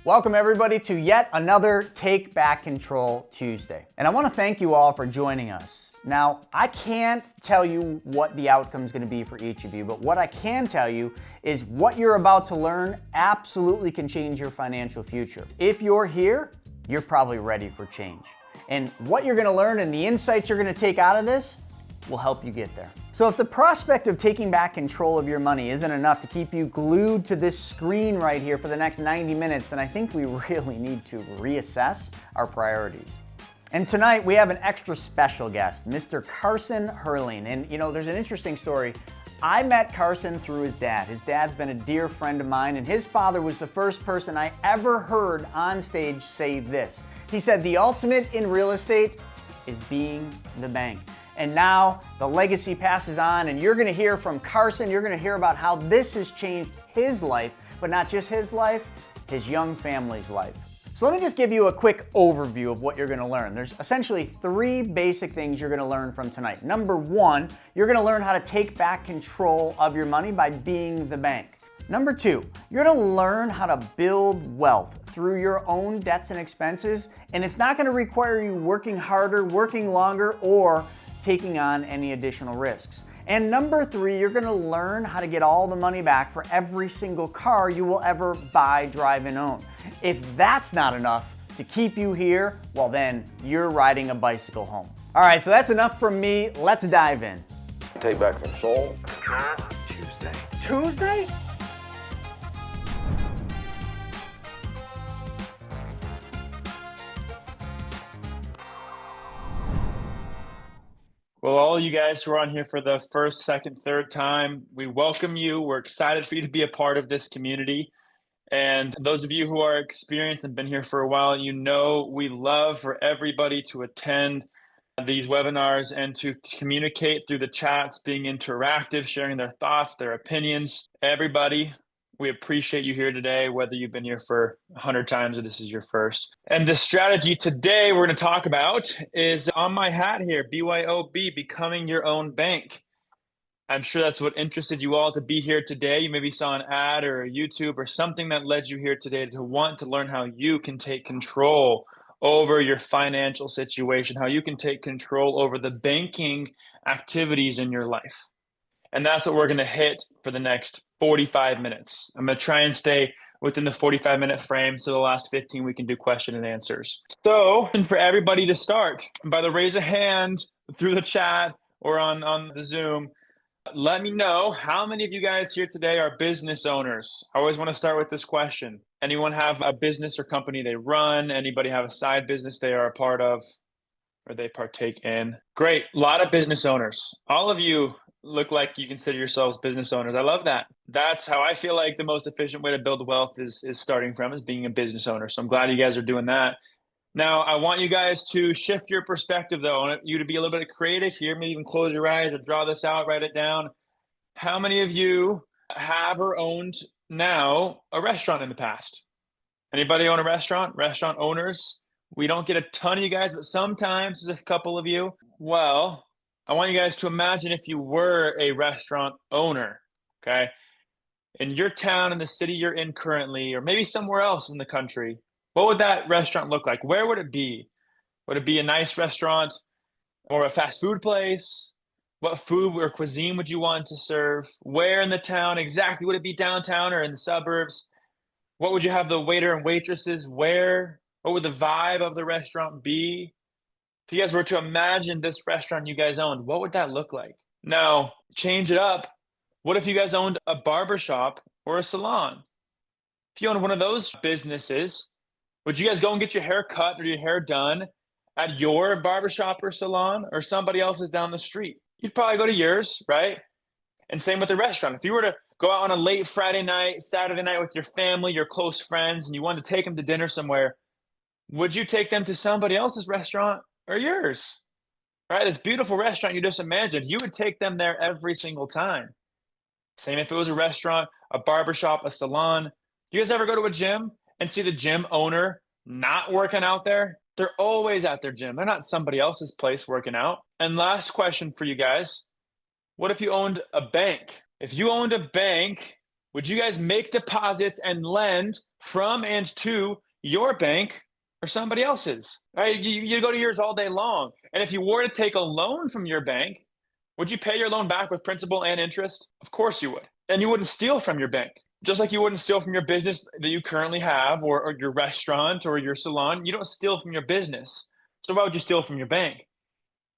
Welcome everybody to yet another Take Back Control Tuesday. And I want to thank you all for joining us. Now, I can't tell you what the outcome is going to be for each of you, but what I can tell you is what you're about to learn absolutely can change your financial future. If you're here, you're probably ready for change. And what you're going to learn and the insights you're going to take out of this will help you get there. So if the prospect of taking back control of your money isn't enough to keep you glued to this screen right here for the next 90 minutes, then I think we really need to reassess our priorities. And tonight we have an extra special guest, Mr. Carson Herein. And you know, there's an interesting story. I met Carson through his dad. His dad's been a dear friend of mine, and his father was the first person I ever heard on stage say this. He said, "The ultimate in real estate is being the bank." And now the legacy passes on, and you're gonna hear from Carson. You're gonna hear about how this has changed his life, but not just his life, his young family's life. So let me just give you a quick overview of what you're gonna learn. There's essentially three basic things you're gonna learn from tonight. Number one, you're gonna learn how to take back control of your money by being the bank. Number two, you're gonna learn how to build wealth through your own debts and expenses, and it's not gonna require you working harder, working longer, or taking on any additional risks. And number three, you're gonna learn how to get all the money back for every single car you will ever buy, drive, and own. If that's not enough to keep you here, well then, you're riding a bicycle home. All right, so that's enough from me. Let's dive in. Take back control. Tuesday? Well, all you guys who are on here for the first, second, third time, we welcome you. We're excited for you to be a part of this community. And those of you who are experienced and been here for a while, you know we love for everybody to attend these webinars and to communicate through the chats, being interactive, sharing their thoughts, their opinions. Everybody, we appreciate you here today, whether you've been here for 100 times or this is your first. And the strategy today we're going to talk about is on my hat here, BYOB, becoming your own bank. I'm sure that's what interested you all to be here today. You maybe saw an ad or a YouTube or something that led you here today to want to learn how you can take control over your financial situation, how you can take control over the banking activities in your life. And that's what we're going to hit for the next 45 minutes. I'm going to try and stay within the 45-minute frame, so the last 15 we can do question and answers. So for everybody to start, by the raise a hand through the chat or on the Zoom, let me know how many of you guys here today are business owners. I always want to start with this question. Anyone have a business or company they run? Anybody have a side business they are a part of or they partake in? Great, a lot of business owners. All of you look like you consider yourselves business owners. I love that. That's how I feel like the most efficient way to build wealth is starting from, is being a business owner. So I'm glad you guys are doing that. Now, I want you guys to shift your perspective, though. I want you to be a little bit creative here. Maybe even close your eyes or draw this out, write it down. How many of you have or owned now a restaurant in the past? Anybody own a restaurant? Restaurant owners? We don't get a ton of you guys, but sometimes there's a couple of you. Well, I want you guys to imagine if you were a restaurant owner, okay? In your town, in the city you're in currently, or maybe somewhere else in the country, what would that restaurant look like? Where would it be? Would it be a nice restaurant or a fast food place? What food or cuisine would you want to serve? Where in the town exactly? Would it be downtown or in the suburbs? What would you have the waiter and waitresses wear? What would the vibe of the restaurant be? If you guys were to imagine this restaurant you guys owned, what would that look like? Now, change it up. What if you guys owned a barbershop or a salon? If you owned one of those businesses, would you guys go and get your hair cut or your hair done at your barbershop or salon or somebody else's down the street? You'd probably go to yours, right? And same with the restaurant. If you were to go out on a late Friday night, Saturday night with your family, your close friends, and you wanted to take them to dinner somewhere, would you take them to somebody else's restaurant or yours? Right? This beautiful restaurant you just imagined, you would take them there every single time. Same if it was a restaurant, a barbershop, a salon. You guys ever go to a gym and see the gym owner not working out there? They're always at their gym. They're not somebody else's place working out. And last question for you guys. What if you owned a bank? If you owned a bank, Would you guys make deposits and lend from and to your bank or somebody else's? Right? You go to yours all day long. And if you were to take a loan from your bank, would you pay your loan back with principal and interest? Of course you would. And you wouldn't steal from your bank. Just like you wouldn't steal from your business that you currently have, or your restaurant or your salon. You don't steal from your business. So why would you steal from your bank?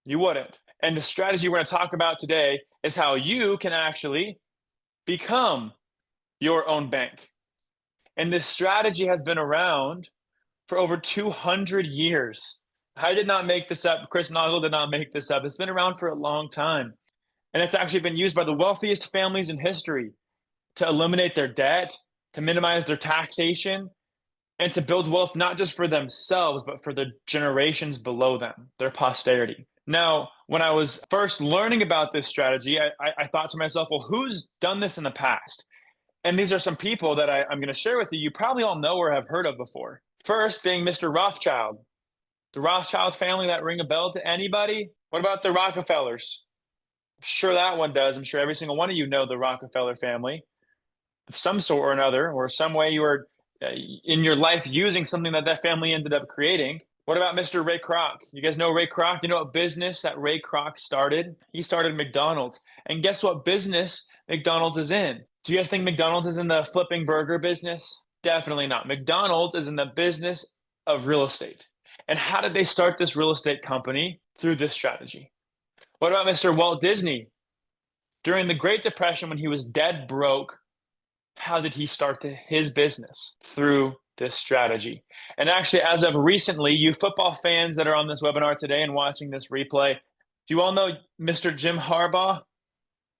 You wouldn't. And the strategy we're going to talk about today is how you can actually become your own bank. And this strategy has been around for over 200 years. I did not make this up. Chris Naugle did not make this up. It's been around for a long time. And it's actually been used by the wealthiest families in history to eliminate their debt, to minimize their taxation, and to build wealth not just for themselves, but for the generations below them, their posterity. Now, when I was first learning about this strategy, I thought to myself, well, who's done this in the past? And these are some people that I'm going to share with you. You probably all know or have heard of before. First being Mr. Rothschild. The Rothschild family, that ring a bell to anybody? What about the Rockefellers? I'm sure that one does. I'm sure every single one of you know the Rockefeller family of some sort or another, or some way you are in your life using something that that family ended up creating. What about Mr. Ray Kroc? You guys know Ray Kroc? You know what business that Ray Kroc started? He started McDonald's. And guess what business McDonald's is in? Do you guys think McDonald's is in the flipping burger business? Definitely not. McDonald's is in the business of real estate. And how did they start this real estate company? Through this strategy. What about Mr. Walt Disney? During the Great Depression, when he was dead broke, how did he start his business? Through this strategy. And actually, as of recently, you football fans that are on this webinar today and watching this replay, do you all know Mr. Jim Harbaugh?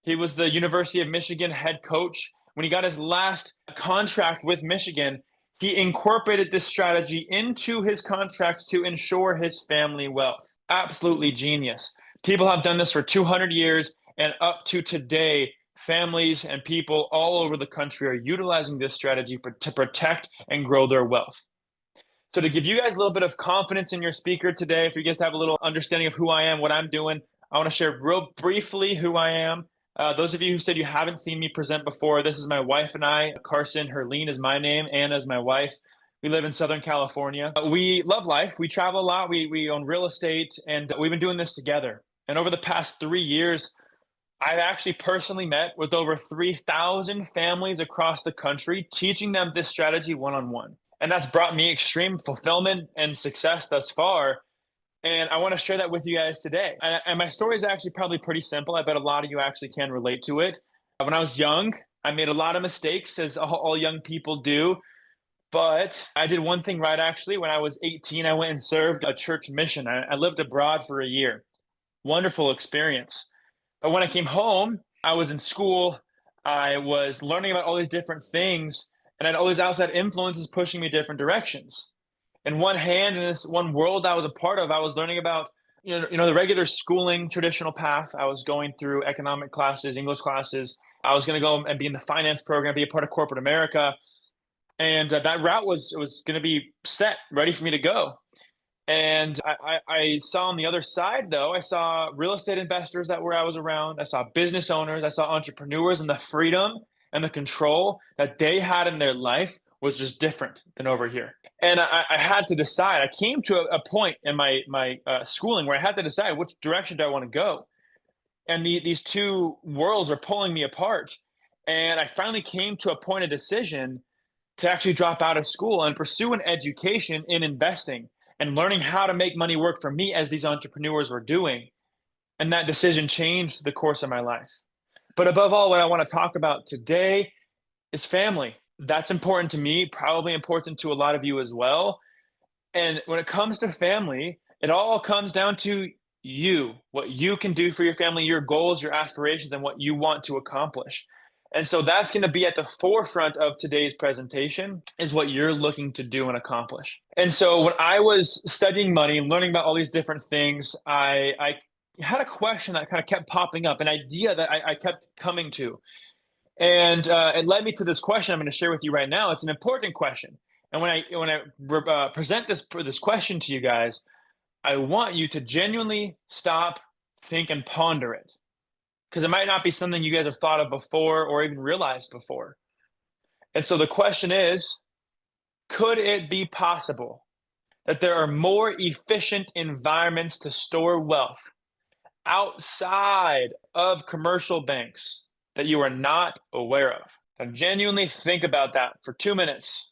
He was the University of Michigan head coach. When he got his last contract with Michigan, he incorporated this strategy into his contract to ensure his family wealth. Absolutely genius. People have done this for 200 years, and up to today, families and people all over the country are utilizing this strategy to protect and grow their wealth. So to give you guys a little bit of confidence in your speaker today, if you guys have a little understanding of who I am, what I'm doing, I want to share real briefly who I am. Those of you who said you haven't seen me present before, this is my wife and I. Carson, Herein is my name, Anna is my wife. We live in Southern California. We love life. We travel a lot. We own real estate, and we've been doing this together. And over the past 3 years, I've actually personally met with over 3,000 families across the country, teaching them this strategy one-on-one. And that's brought me extreme fulfillment and success thus far. And I want to share that with you guys today. And my story is actually probably pretty simple. I bet a lot of you actually can relate to it. When I was young, I made a lot of mistakes, as all young people do. But I did one thing right, actually. When I was 18, I went and served a church mission. I lived abroad for a year. Wonderful experience. But when I came home, I was in school. I was learning about all these different things, and I had all these outside influences pushing me different directions. In one hand, in this one world I was a part of, I was learning about the regular schooling traditional path. I was going through economic classes, English classes. I was going to go and be in the finance program, be a part of corporate America, and that route was going to be set, ready for me to go. And I saw on the other side, though, I saw real estate investors that I was around. I saw business owners. I saw entrepreneurs, and the freedom and the control that they had in their life was just different than over here. And I had to decide. I came to a point in my schooling where I had to decide which direction do I want to go. And these two worlds are pulling me apart. And I finally came to a point of decision to actually drop out of school and pursue an education in investing and learning how to make money work for me as these entrepreneurs were doing. And that decision changed the course of my life. But above all, what I want to talk about today is family. That's important to me, probably important to a lot of you as well. And when it comes to family, it all comes down to you, what you can do for your family, your goals, your aspirations, and what you want to accomplish. And so that's going to be at the forefront of today's presentation, is what you're looking to do and accomplish. And so when I was studying money and learning about all these different things, I had a question that kind of kept popping up, an idea that I kept coming to. And it led me to this question I'm going to share with you right now. It's an important question. And when I present this question to you guys, I want you to genuinely stop, think, and ponder it. Because it might not be something you guys have thought of before or even realized before. And so the question is, could it be possible that there are more efficient environments to store wealth outside of commercial banks that you are not aware of? Now, genuinely think about that for 2 minutes.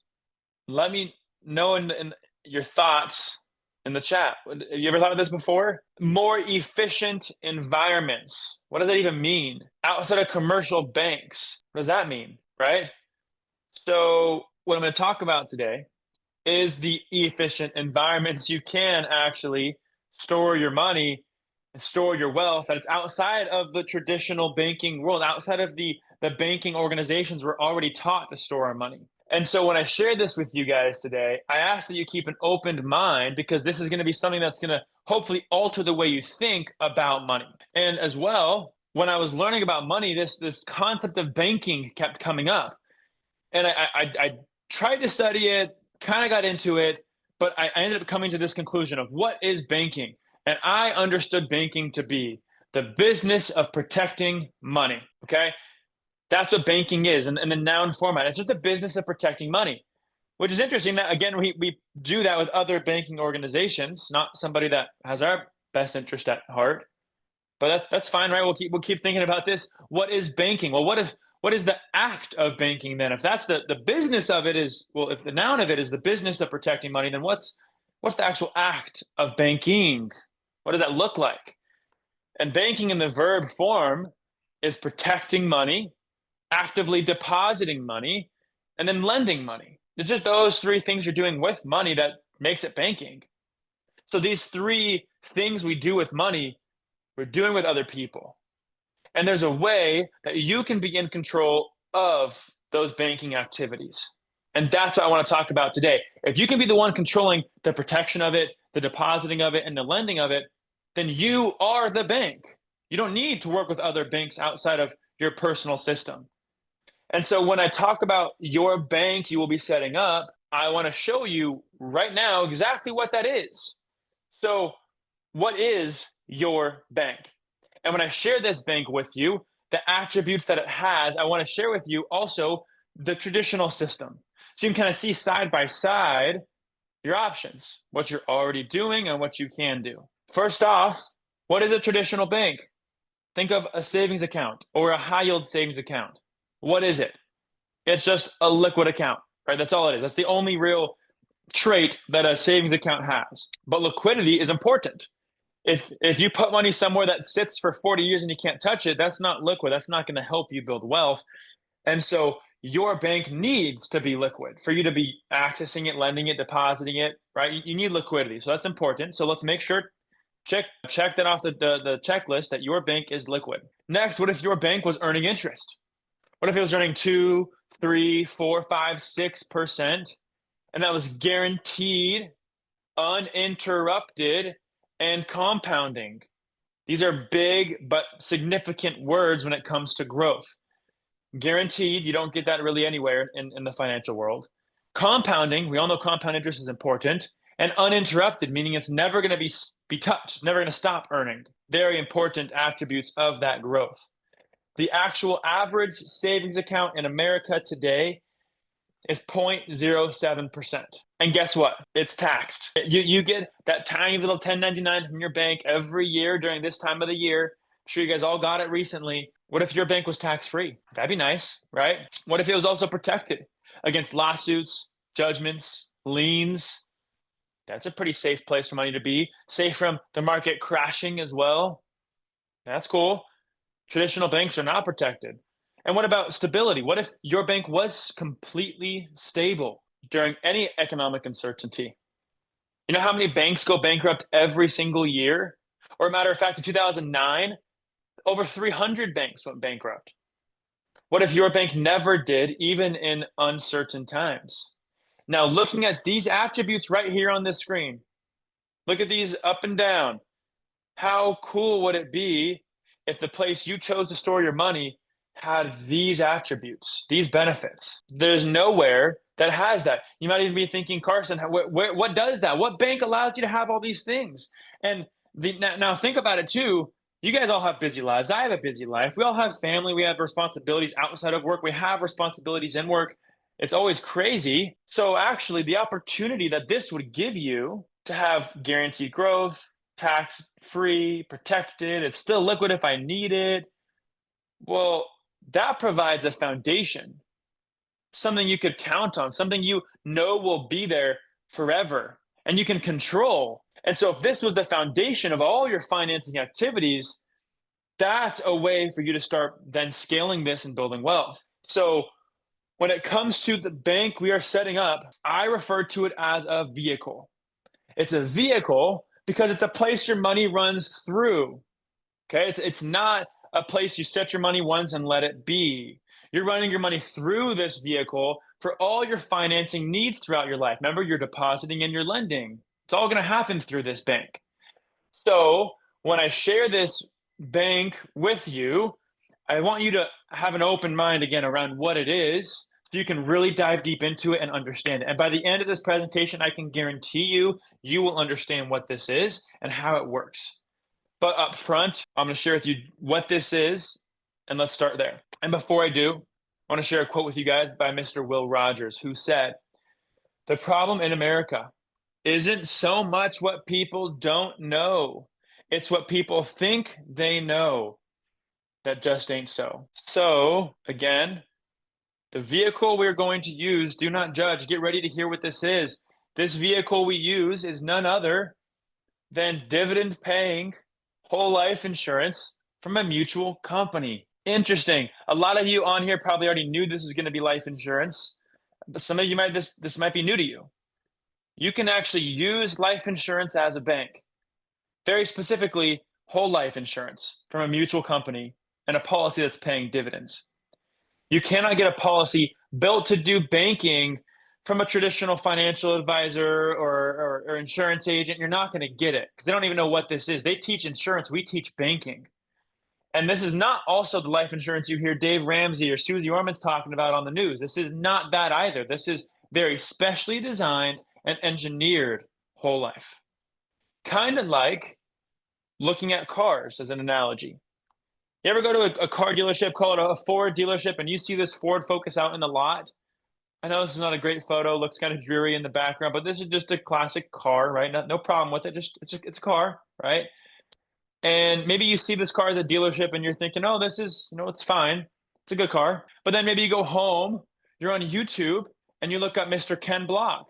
Let me know in your thoughts in the chat. Have you ever thought of this before? More efficient environments. What does that even mean? Outside of commercial banks. What does that mean, right? So what I'm going to talk about today is the efficient environments you can actually store your money and store your wealth that it's outside of the traditional banking world, outside of the banking organizations we're already taught to store our money. And so when I share this with you guys today, I ask that you keep an open mind, because this is going to be something that's going to hopefully alter the way you think about money. And as well, when I was learning about money, this concept of banking kept coming up. And I tried to study it, kind of got into it, but I ended up coming to this conclusion of what is banking. And I understood banking to be the business of protecting money, okay? That's what banking is in the noun format. It's just the business of protecting money, which is interesting. That, again, we do that with other banking organizations, not somebody that has our best interest at heart. But that's fine, right? We'll keep thinking about this. What is banking? Well, what is the act of banking then? If that's the business of it is, well, if the noun of it is the business of protecting money, then what's the actual act of banking? What does that look like? And banking in the verb form is protecting money, actively depositing money, and then lending money. It's just those three things you're doing with money that makes it banking. So these three things we do with money, we're doing with other people. And there's a way that you can be in control of those banking activities. And that's what I want to talk about today. If you can be the one controlling the protection of it, the depositing of it, and the lending of it, then you are the bank. You don't need to work with other banks outside of your personal system. And so when I talk about your bank you will be setting up, I want to show you right now exactly what that is. So what is your bank? And when I share this bank with you, the attributes that it has, I want to share with you also the traditional system. So you can kind of see side by side your options, what you're already doing and what you can do. First off, what is a traditional bank? Think of a savings account or a high yield savings account. What is it? It's just a liquid account, right? That's all it is. That's the only real trait that a savings account has. But liquidity is important. If you put money somewhere that sits for 40 years and you can't touch it, that's not liquid. That's not going to help you build wealth. And so your bank needs to be liquid for you to be accessing it, lending it, depositing it, right? You need liquidity. So that's important. So let's make sure, check that off the checklist that your bank is liquid. Next, what if your bank was earning interest? What if it was earning 2, 3, 4, 5, 6%, and that was guaranteed, uninterrupted, and compounding? These are big but significant words when it comes to growth. Guaranteed, you don't get that really anywhere in the financial world. Compounding, we all know compound interest is important. And uninterrupted, meaning it's never going to be touched, it's never going to stop earning. Very important attributes of that growth. The actual average savings account in America today is 0.07%. And guess what? It's taxed. You get that tiny little 1099 from your bank every year during this time of the year. I'm sure you guys all got it recently. What if your bank was tax-free? That'd be nice, right? What if it was also protected against lawsuits, judgments, liens? That's a pretty safe place for money to be. Safe from the market crashing as well. That's cool. Traditional banks are not protected. And what about stability? What if your bank was completely stable during any economic uncertainty? You know how many banks go bankrupt every single year? Or a matter of fact, in 2009, over 300 banks went bankrupt. What if your bank never did, even in uncertain times? Now, looking at these attributes right here on this screen, look at these up and down. How cool would it be if the place you chose to store your money had these attributes, these benefits? There's nowhere that has that. You might even be thinking, Carson, what does that? What bank allows you to have all these things? And now think about it too. You guys all have busy lives. I have a busy life. We all have family. We have responsibilities outside of work. We have responsibilities in work. It's always crazy. So actually, the opportunity that this would give you to have guaranteed growth, tax-free, protected, it's still liquid if I need it. Well, that provides a foundation, something you could count on, something you know will be there forever and you can control. And so if this was the foundation of all your financing activities, that's a way for you to start then scaling this and building wealth. So when it comes to the bank we are setting up, I refer to it as a vehicle. It's a vehicle because it's a place your money runs through. Okay, it's not a place you set your money once and let it be. You're running your money through this vehicle for all your financing needs throughout your life. Remember, you're depositing and you're lending. It's all going to happen through this bank. So when I share this bank with you, I want you to have an open mind again around what it is so you can really dive deep into it and understand it. And by the end of this presentation, I can guarantee you will understand what this is and how it works. But up front, I'm going to share with you what this is, and let's start there. And before I do, I want to share a quote with you guys by Mr. Will Rogers, who said, "The problem in America isn't so much what people don't know. It's what people think they know that just ain't so." So, again, the vehicle we're going to use, do not judge. Get ready to hear what this is. This vehicle we use is none other than dividend-paying whole life insurance from a mutual company. Interesting. A lot of you on here probably already knew this was going to be life insurance, but some of you might this might be new to you. You can actually use life insurance as a bank. Very specifically, whole life insurance from a mutual company and a policy that's paying dividends. You cannot get a policy built to do banking from a traditional financial advisor or insurance agent. You're not going to get it because they don't even know what this is. They teach insurance, we teach banking. And this is not also the life insurance you hear Dave Ramsey or Susie Orman's talking about on the news. This is not that either. This is very specially designed and engineered whole life. Kind of like looking at cars as an analogy. You ever go to a car dealership, call it a Ford dealership, and you see this Ford Focus out in the lot? I know this is not a great photo, looks kind of dreary in the background, but this is just a classic car, right? No problem with it, just it's a car, right? And maybe you see this car at the dealership and you're thinking, oh, this is, it's fine. It's a good car. But then maybe you go home, you're on YouTube, and you look up Mr. Ken Block.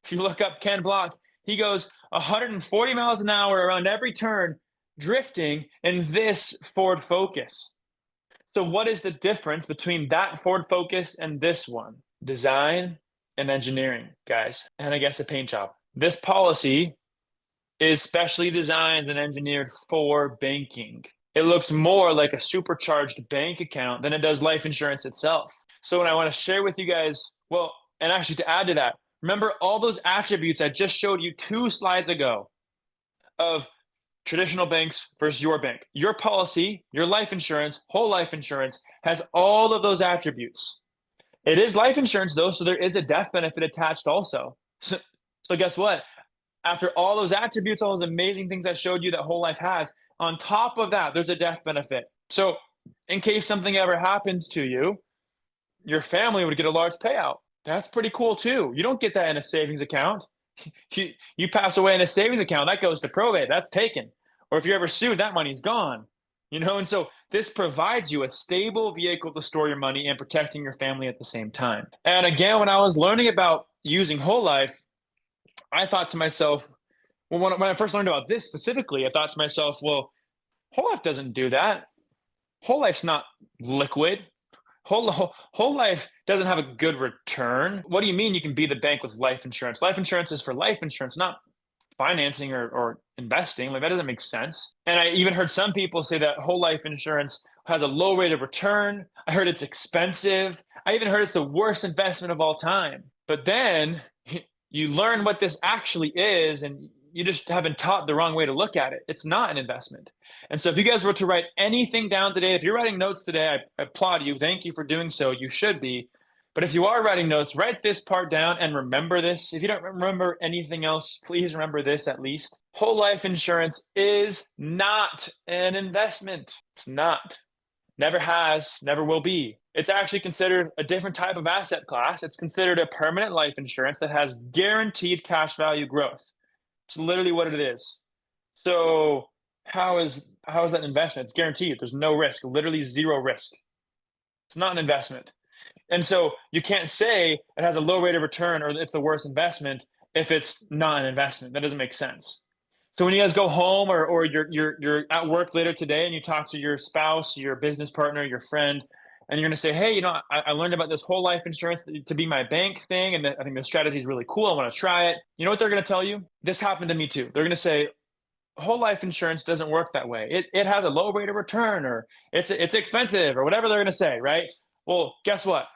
If you look up Ken Block, he goes 140 miles an hour around every turn, drifting in this Ford Focus. So what is the difference between that Ford Focus and this one? Design and engineering, guys, and I guess a paint job. This policy is specially designed and engineered for banking. It looks more like a supercharged bank account than it does life insurance itself. So what I want to share with you guys, well, and actually to add to that, remember all those attributes I just showed you 2 slides ago of traditional banks versus your bank. Your policy, your life insurance, whole life insurance has all of those attributes. It is life insurance though, so there is a death benefit attached also. So guess what? After all those attributes, all those amazing things I showed you that whole life has, on top of that, there's a death benefit. So in case something ever happens to you, your family would get a large payout. That's pretty cool too. You don't get that in a savings account. You pass away in a savings account, that goes to probate, that's taken. Or if you're ever sued, that money's gone. And so this provides you a stable vehicle to store your money and protecting your family at the same time. And again, when I was learning about using whole life, I thought to myself, well, when I first learned about this specifically, I thought to myself, well, whole life doesn't do that. Whole life's not liquid. Whole life doesn't have a good return. What do you mean you can be the bank with life insurance? Life insurance is for life insurance, not financing or investing. Like that doesn't make sense. And I even heard some people say that whole life insurance has a low rate of return. I heard it's expensive. I even heard it's the worst investment of all time. But then you learn what this actually is, and you just have been taught the wrong way to look at it. It's not an investment. And so if you guys were to write anything down today, if you're writing notes today, I applaud you. Thank you for doing so. You should be. But if you are writing notes, write this part down and remember this. If you don't remember anything else, please remember this at least. Whole life insurance is not an investment. It's not. Never has, never will be. It's actually considered a different type of asset class. It's considered a permanent life insurance that has guaranteed cash value growth. It's literally what it is. So how is that an investment? It's guaranteed. There's no risk, literally zero risk. It's not an investment. And so you can't say it has a low rate of return or it's the worst investment if it's not an investment. That doesn't make sense. So when you guys go home or you're at work later today and you talk to your spouse, your business partner, your friend, and you're going to say, hey, I learned about this whole life insurance to be my bank thing, and I think the strategy is really cool. I want to try it. You know what they're going to tell you? This happened to me too. They're going to say, whole life insurance doesn't work that way. It has a low rate of return, or it's expensive, or whatever they're going to say, right? Well, guess what?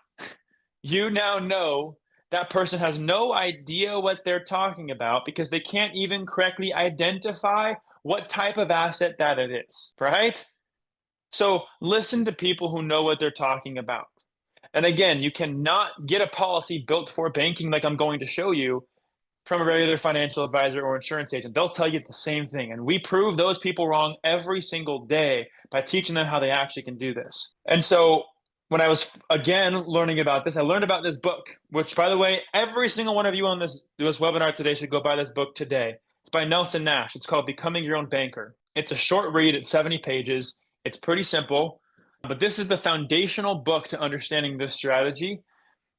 You now know that person has no idea what they're talking about because they can't even correctly identify what type of asset that it is, right? So listen to people who know what they're talking about. And again, you cannot get a policy built for banking like I'm going to show you from a regular financial advisor or insurance agent. They'll tell you the same thing. And we prove those people wrong every single day by teaching them how they actually can do this. And so when I was, again, learning about this, I learned about this book, which, by the way, every single one of you on this webinar today should go buy this book today. It's by Nelson Nash. It's called Becoming Your Own Banker. It's a short read. It's 70 pages. It's pretty simple. But this is the foundational book to understanding this strategy.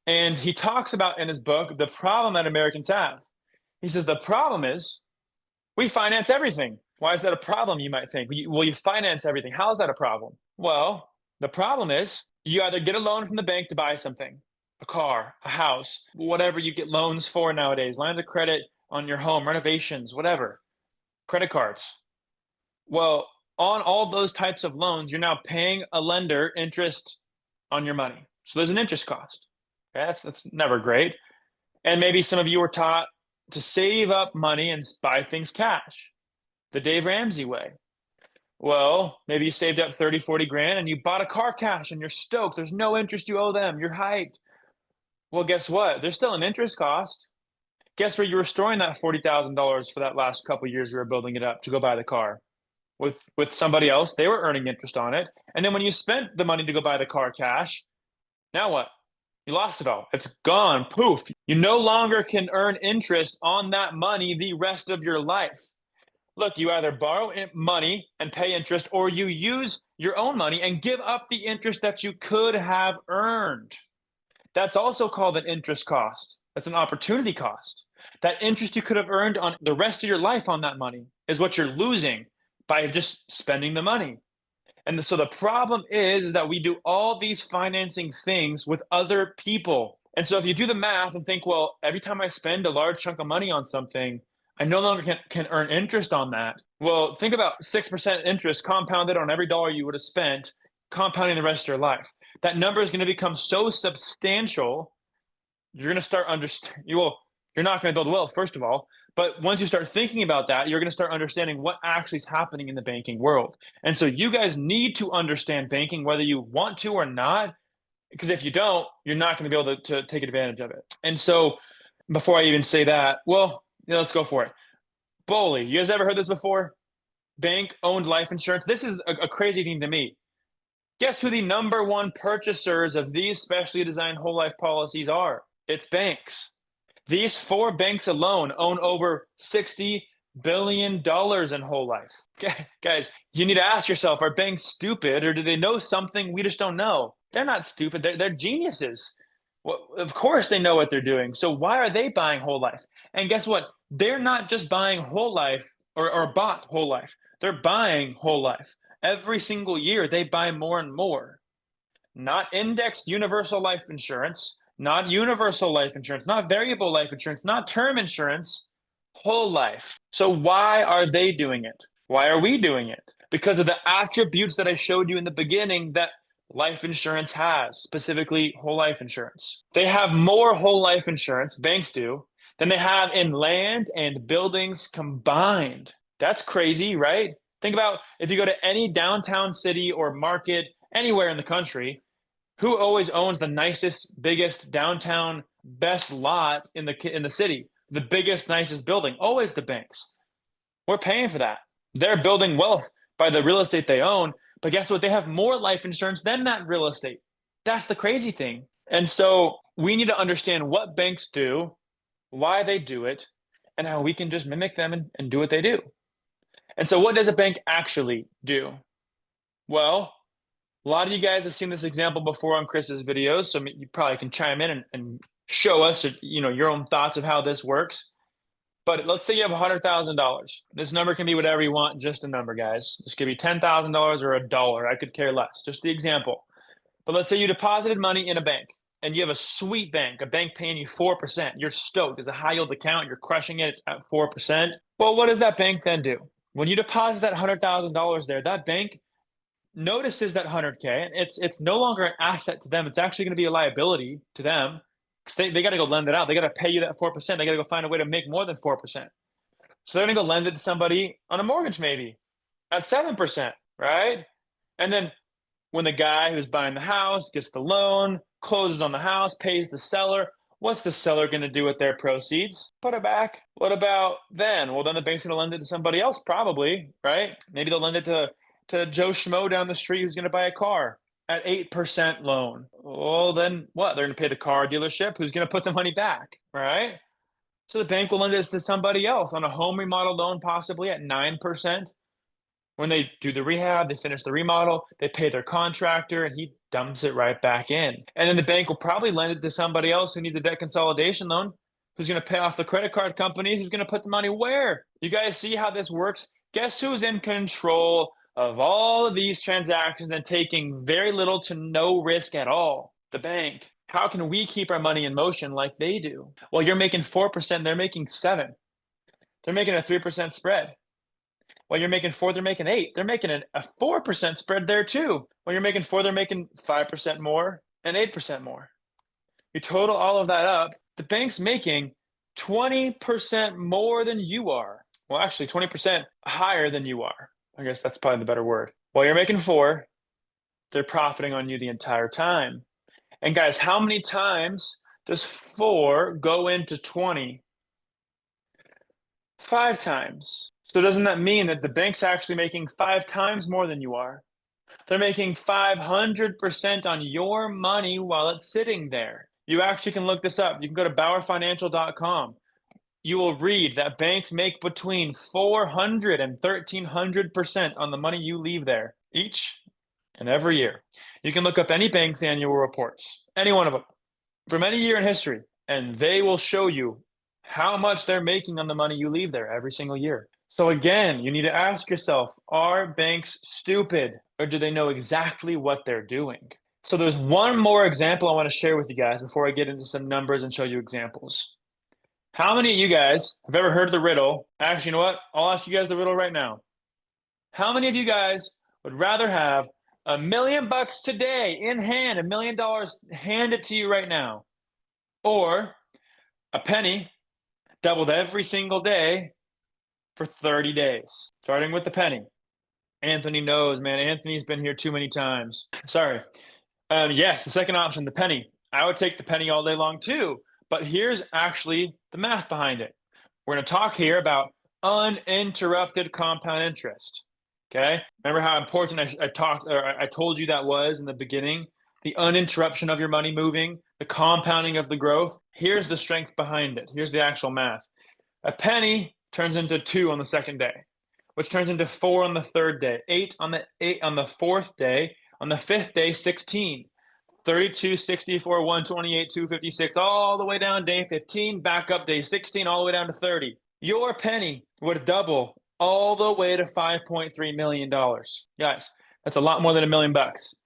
And he talks about in his book the problem that Americans have. He says the problem is we finance everything. Why is that a problem, you might think? Well, you finance everything. How is that a problem? Well, the problem is you either get a loan from the bank to buy something, a car, a house, whatever you get loans for nowadays, lines of credit on your home, renovations, whatever, credit cards. Well, on all those types of loans, you're now paying a lender interest on your money. So there's an interest cost. Okay, that's never great. And maybe some of you were taught to save up money and buy things cash, the Dave Ramsey way. Well, maybe you saved up 30, 40 grand and you bought a car cash and you're stoked. There's no interest you owe them. You're hyped. Well, guess what? There's still an interest cost. Guess where you're restoring that $40,000 for that last couple of years you were building it up to go buy the car? With somebody else. They were earning interest on it. And then when you spent the money to go buy the car cash, now what? You lost it all. It's gone. Poof. You no longer can earn interest on that money the rest of your life. Look, you either borrow money and pay interest, or you use your own money and give up the interest that you could have earned. That's also called an interest cost. That's an opportunity cost. That interest you could have earned on the rest of your life on that money is what you're losing by just spending the money. And so the problem is that we do all these financing things with other people. And so if you do the math and think, well, every time I spend a large chunk of money on something, I no longer can earn interest on that. Well, think about 6% interest compounded on every dollar you would have spent, compounding the rest of your life. That number is going to become so substantial, you're going to start you're not going to build wealth, first of all. But once you start thinking about that, you're going to start understanding what actually is happening in the banking world. And so you guys need to understand banking, whether you want to or not, because if you don't, you're not going to be able to take advantage of it. And so before I even say that, well, let's go for it. BOLI, you guys ever heard this before? Bank-owned life insurance. This is a crazy thing to me. Guess who the number one purchasers of these specially designed whole life policies are? It's banks. These 4 banks alone own over $60 billion in whole life. Okay, guys, you need to ask yourself, are banks stupid, or do they know something we just don't know? They're not stupid. They're geniuses. Well, of course they know what they're doing. So why are they buying whole life? And guess what? They're not just buying whole life or bought whole life. They're buying whole life. Every single year, they buy more and more. Not indexed universal life insurance, not universal life insurance, not variable life insurance, not term insurance, whole life. So why are they doing it? Why are we doing it? Because of the attributes that I showed you in the beginning that life insurance has, specifically whole life insurance. They have more whole life insurance, banks do, than they have in land and buildings combined. That's crazy, right? Think about if you go to any downtown city or market anywhere in the country, who always owns the nicest, biggest downtown, best lot in the city? The biggest, nicest building? Always the banks. We're paying for that. They're building wealth by the real estate they own. But guess what? They have more life insurance than that real estate. That's the crazy thing. And so we need to understand what banks do, why they do it, and how we can just mimic them and do what they do. And so what does a bank actually do? Well, a lot of you guys have seen this example before on Chris's videos, so you probably can chime in and show us, your own thoughts of how this works. But let's say you have $100,000. This number can be whatever you want, just a number, guys. This could be $10,000 or $1. I could care less, just the example. But let's say you deposited money in a bank and you have a sweet bank, a bank paying you 4%. You're stoked. It's a high yield account. You're crushing it. It's at 4%. Well, what does that bank then do? When you deposit that $100,000 there, that bank notices that 100K, and it's no longer an asset to them. It's actually going to be a liability to them because they got to go lend it out. They got to pay you that 4%. They got to go find a way to make more than 4%. So they're going to go lend it to somebody on a mortgage maybe at 7%, right? And then when the guy who's buying the house gets the loan, closes on the house, pays the seller, what's the seller going to do with their proceeds? Put it back. What about then? Well, then the bank's going to lend it to somebody else probably, right? Maybe they'll lend it to Joe Schmo down the street who's going to buy a car at 8% loan. Well, then what? They're going to pay the car dealership who's going to put the money back, right? So the bank will lend this to somebody else on a home remodel loan, possibly at 9%. When they do the rehab, they finish the remodel, they pay their contractor, and he dumps it right back in. And then the bank will probably lend it to somebody else who needs a debt consolidation loan, who's going to pay off the credit card company, who's going to put the money where? You guys see how this works? Guess who's in control of all of these transactions and taking very little to no risk at all? The bank. How can we keep our money in motion like they do? Well, you're making 4%, they're making 7%. They're making a 3% spread. While you're making 4%, they're making 8%. They're making a 4% spread there too. When you're making 4%, they're making 5% more and 8% more. You total all of that up, the bank's making 20% more than you are. Well, actually 20% higher than you are. I guess that's probably the better word. While you're making 4%, they're profiting on you the entire time. And guys, how many times does 4 go into 20? 5 times. So doesn't that mean that the bank's actually making 5 times more than you are? They're making 500% on your money while it's sitting there. You actually can look this up. You can go to BauerFinancial.com. You will read that banks make between 400 and 1,300% on the money you leave there each and every year. You can look up any bank's annual reports, any one of them, from any year in history, and they will show you how much they're making on the money you leave there every single year. So again, you need to ask yourself, are banks stupid or do they know exactly what they're doing? So there's one more example I want to share with you guys before I get into some numbers and show you examples. How many of you guys have ever heard the riddle? Actually, you know what? I'll ask you guys the riddle right now. How many of you guys would rather have $1 million today in hand, $1 million handed to you right now, or a penny doubled every single day for 30 days, starting with the penny? Anthony knows, man. Anthony's been here too many times. Sorry. Yes, the second option, the penny. I would take the penny all day long too, but here's actually the math behind it. We're going to talk here about uninterrupted compound interest. Okay? Remember how important I told you that was in the beginning? The uninterruption of your money moving, the compounding of the growth. Here's the strength behind it. Here's the actual math. A penny turns into 2 on the second day, which turns into 4 on the third day, 8 on the fourth day, on the fifth day, 16, 32, 64, 128, 256, all the way down day 15, back up day 16, all the way down to 30. Your penny would double all the way to $5.3 million. Guys, that's a lot more than $1 million.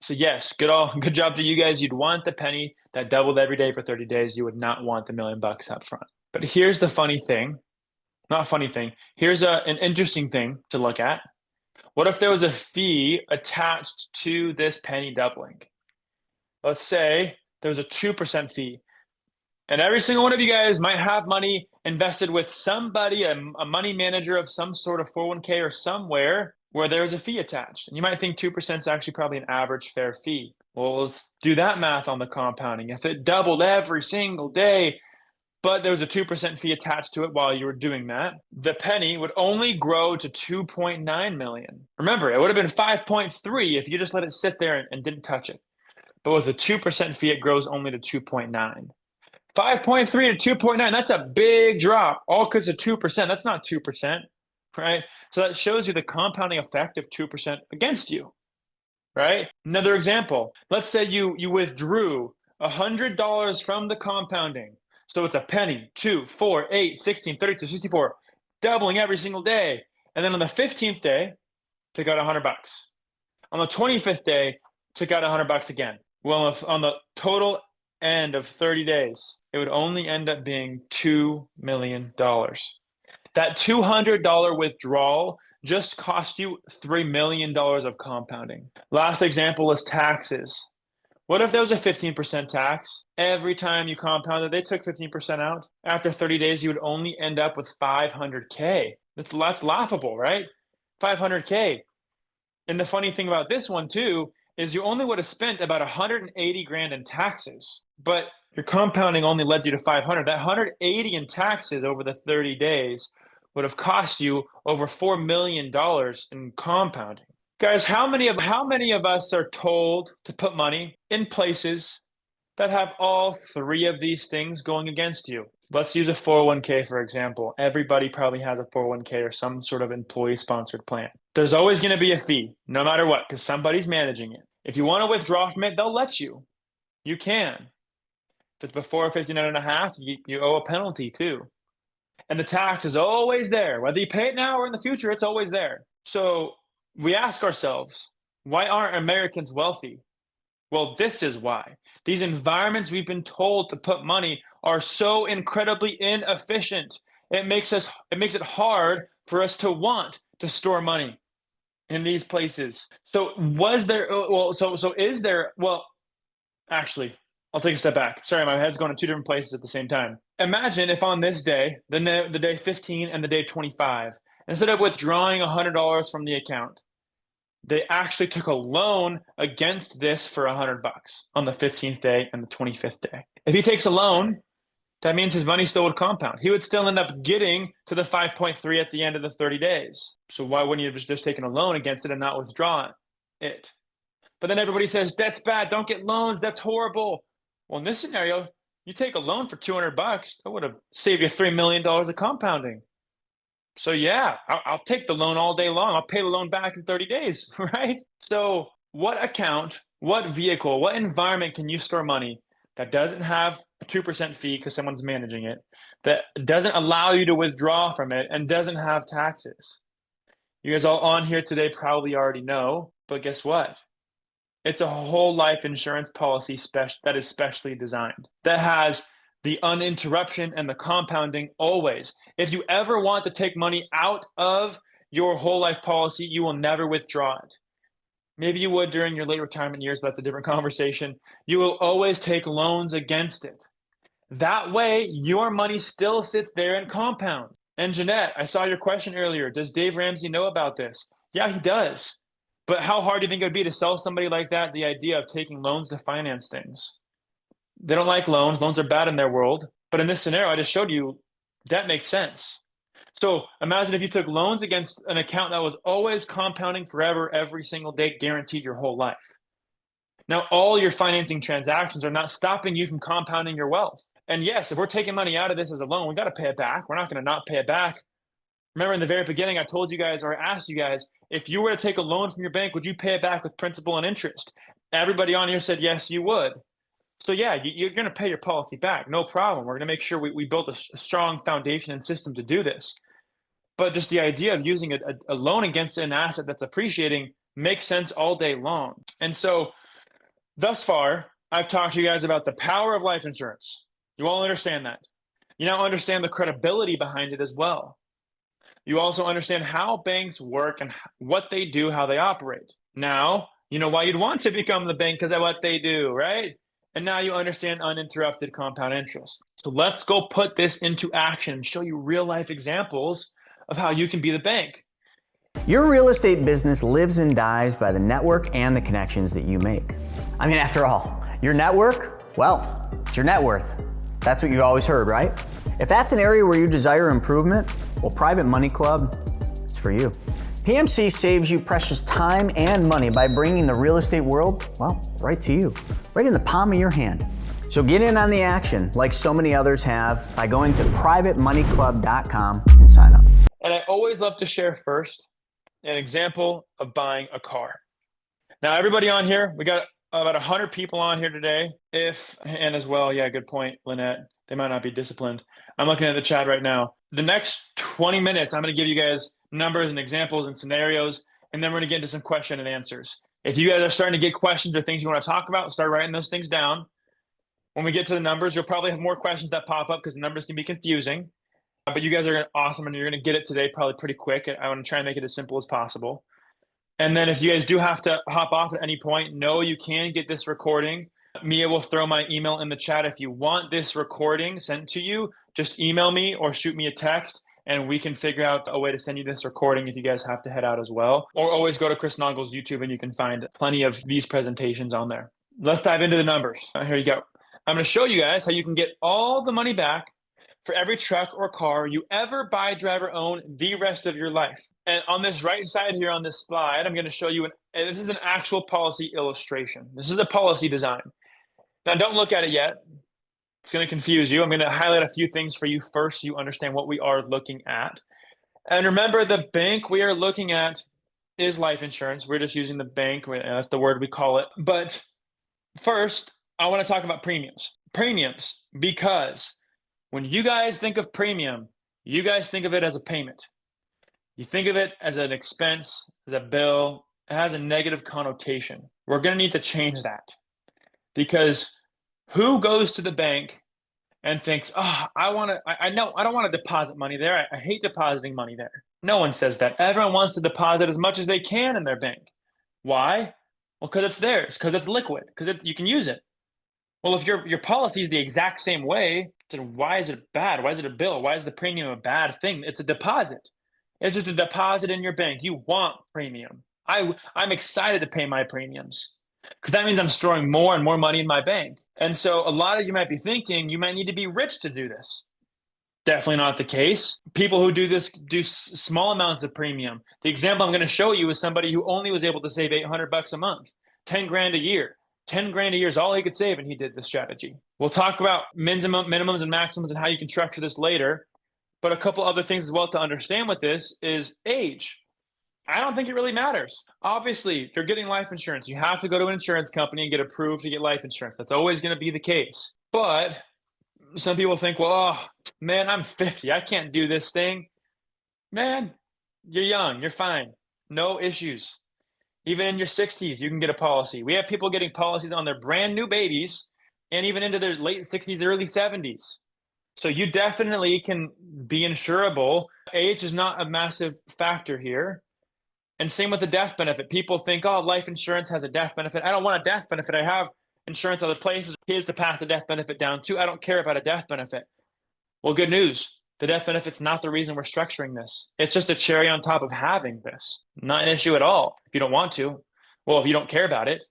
So yes, good job to you guys. You'd want the penny that doubled every day for 30 days. You would not want the $1 million up front. But here's the funny thing. Not funny thing. Here's an interesting thing to look at. What if there was a fee attached to this penny doubling? Let's say there's a 2% fee. And every single one of you guys might have money invested with somebody, a money manager of some sort of 401k or somewhere where there's a fee attached. And you might think 2% is actually probably an average fair fee. Well, let's do that math on the compounding. If it doubled every single day, but there was a 2% fee attached to it while you were doing that, the penny would only grow to 2.9 million. Remember, it would have been 5.3 if you just let it sit there and didn't touch it. But with a 2% fee, it grows only to 2.9. 5.3 to 2.9, that's a big drop, all because of 2%. That's not 2%, right? So that shows you the compounding effect of 2% against you, right? Another example, let's say you withdrew $100 from the compounding. So it's a penny, 2, 4, 8, 16, 32, 64, doubling every single day. And then on the 15th day, took out $100. On the 25th day, took out $100 again. Well, on the total end of 30 days, it would only end up being $2 million. That $200 withdrawal just cost you $3 million of compounding. Last example is taxes. What if there was a 15% tax? Every time you compounded, they took 15% out. After 30 days, you would only end up with $500K. That's laughable, right? $500K. And the funny thing about this one too, is you only would have spent about 180 grand in taxes, but your compounding only led you to 500. That 180 in taxes over the 30 days would have cost you over $4 million in compounding. Guys, how many of us are told to put money in places that have all three of these things going against you? Let's use a 401k, for example. Everybody probably has a 401k or some sort of employee-sponsored plan. There's always going to be a fee, no matter what, because somebody's managing it. If you want to withdraw from it, they'll let you. You can. If it's before 59.5, you owe a penalty too. And the tax is always there. Whether you pay it now or in the future, it's always there. So we ask ourselves, why aren't Americans wealthy? Well, this is why. These environments we've been told to put money are so incredibly inefficient. It makes it hard for us to want to store money in these places. So actually, I'll take a step back. Sorry, my head's going to two different places at the same time. Imagine if on this day, the day 15 and the day 25, instead of withdrawing $100 from the account, they actually took a loan against this for $100 on the 15th day and the 25th day. If he takes a loan, that means his money still would compound. He would still end up getting to the 5.3 at the end of the 30 days. So why wouldn't you have just taken a loan against it and not withdraw it? But then everybody says, that's bad. Don't get loans. That's horrible. Well, in this scenario, you take a loan for $200, that would have saved you $3 million of compounding. So yeah, I'll take the loan all day long. I'll pay the loan back in 30 days, right? So what account, what vehicle, what environment can you store money that doesn't have a 2% fee because someone's managing it, that doesn't allow you to withdraw from it, and doesn't have taxes? You guys all on here today probably already know, but guess what? It's a whole life insurance policy that is specially designed, that has the uninterruption and the compounding always. If you ever want to take money out of your whole life policy, you will never withdraw it. Maybe you would during your late retirement years, but that's a different conversation. You will always take loans against it. That way, your money still sits there and compounds. And Jeanette, I saw your question earlier. Does Dave Ramsey know about this? Yeah, he does. But how hard do you think it would be to sell somebody like that the idea of taking loans to finance things? They don't like loans. Loans are bad in their world. But in this scenario I just showed you, that makes sense. So imagine if you took loans against an account that was always compounding forever, every single day, guaranteed your whole life. Now, all your financing transactions are not stopping you from compounding your wealth. And yes, if we're taking money out of this as a loan, we got to pay it back. We're not going to not pay it back. Remember in the very beginning, I told you guys, or I asked you guys, if you were to take a loan from your bank, would you pay it back with principal and interest? Everybody on here said, yes, you would. So yeah, you're going to pay your policy back. No problem. We're going to make sure we built a strong foundation and system to do this. But just the idea of using a loan against an asset that's appreciating makes sense all day long. And so thus far, I've talked to you guys about the power of life insurance. You all understand that. You now understand the credibility behind it as well. You also understand how banks work and what they do, how they operate. Now, you know why you'd want to become the bank, because of what they do, right? And now you understand uninterrupted compound interest. So let's go put this into action and show you real life examples of how you can be the bank. Your real estate business lives and dies by the network and the connections that you make. I mean, after all, your network, well, it's your net worth. That's what you always heard, right? If that's an area where you desire improvement, well, Private Money Club, it's for you. PMC saves you precious time and money by bringing the real estate world, well, right to you. right in the palm of your hand. So get in on the action like so many others have by going to privatemoneyclub.com and sign up. And I always love to share first an example of buying a car. Now, everybody on here, we got about 100 people on here today. And as well, yeah, good point, Lynette. They might not be disciplined. I'm looking at the chat right now. The next 20 minutes, I'm going to give you guys numbers and examples and scenarios, and then we're going to get into some question and answers. If you guys are starting to get questions or things you want to talk about, start writing those things down. When we get to the numbers, you'll probably have more questions that pop up because the numbers can be confusing. But you guys are awesome, and you're going to get it today probably pretty quick. I want to try and make it as simple as possible. And then if you guys do have to hop off at any point, know you can get this recording. Mia will throw my email in the chat. If you want this recording sent to you, just email me or shoot me a text, and we can figure out a way to send you this recording if you guys have to head out as well. Or always go to Chris Naugle's YouTube, and you can find plenty of these presentations on there. Let's dive into the numbers. Here you go. I'm going to show you guys how you can get all the money back for every truck or car you ever buy, drive, or own the rest of your life. And on this right side here on this slide, I'm going to show you, this is an actual policy illustration. This is a policy design. Now, don't look at it yet. It's going to confuse you. I'm going to highlight a few things for you first so you understand what we are looking at. And remember, the bank we are looking at is life insurance. We're just using the bank. That's the word we call it. But first, I want to talk about premiums. Premiums, because when you guys think of premium, you guys think of it as a payment. You think of it as an expense, as a bill. It has a negative connotation. We're going to need to change that, because who goes to the bank and thinks, oh, I don't want to deposit money there. I hate depositing money there. No one says that. Everyone wants to deposit as much as they can in their bank. Why? Well, because it's theirs, because it's liquid, because you can use it. Well, if your policy is the exact same way, then why is it bad? Why is it a bill? Why is the premium a bad thing? It's a deposit. It's just a deposit in your bank. You want premium. I'm excited to pay my premiums because that means I'm storing more and more money in my bank. And so a lot of you might be thinking you might need to be rich to do this. Definitely not the case. People who do this do small amounts of premium. The example I'm going to show you is somebody who only was able to save $800 a month, 10 grand a year. 10 grand a year is all he could save, and he did this strategy. We'll talk about minimums and maximums and how you can structure this later. But a couple other things as well to understand with this is age. I don't think it really matters. Obviously, if you're getting life insurance, you have to go to an insurance company and get approved to get life insurance. That's always going to be the case. But some people think, well, oh, man, I'm 50. I can't do this thing. Man, you're young. You're fine. No issues. Even in your 60s, you can get a policy. We have people getting policies on their brand new babies and even into their late 60s, early 70s. So you definitely can be insurable. Age is not a massive factor here. And same with the death benefit. People think, oh, life insurance has a death benefit. I don't want a death benefit. I have insurance other places. Here's the path the death benefit down to. I don't care about a death benefit. Well, good news. The death benefit's not the reason we're structuring this. It's just a cherry on top of having this. Not an issue at all if you don't want to. Well, if you don't care about it.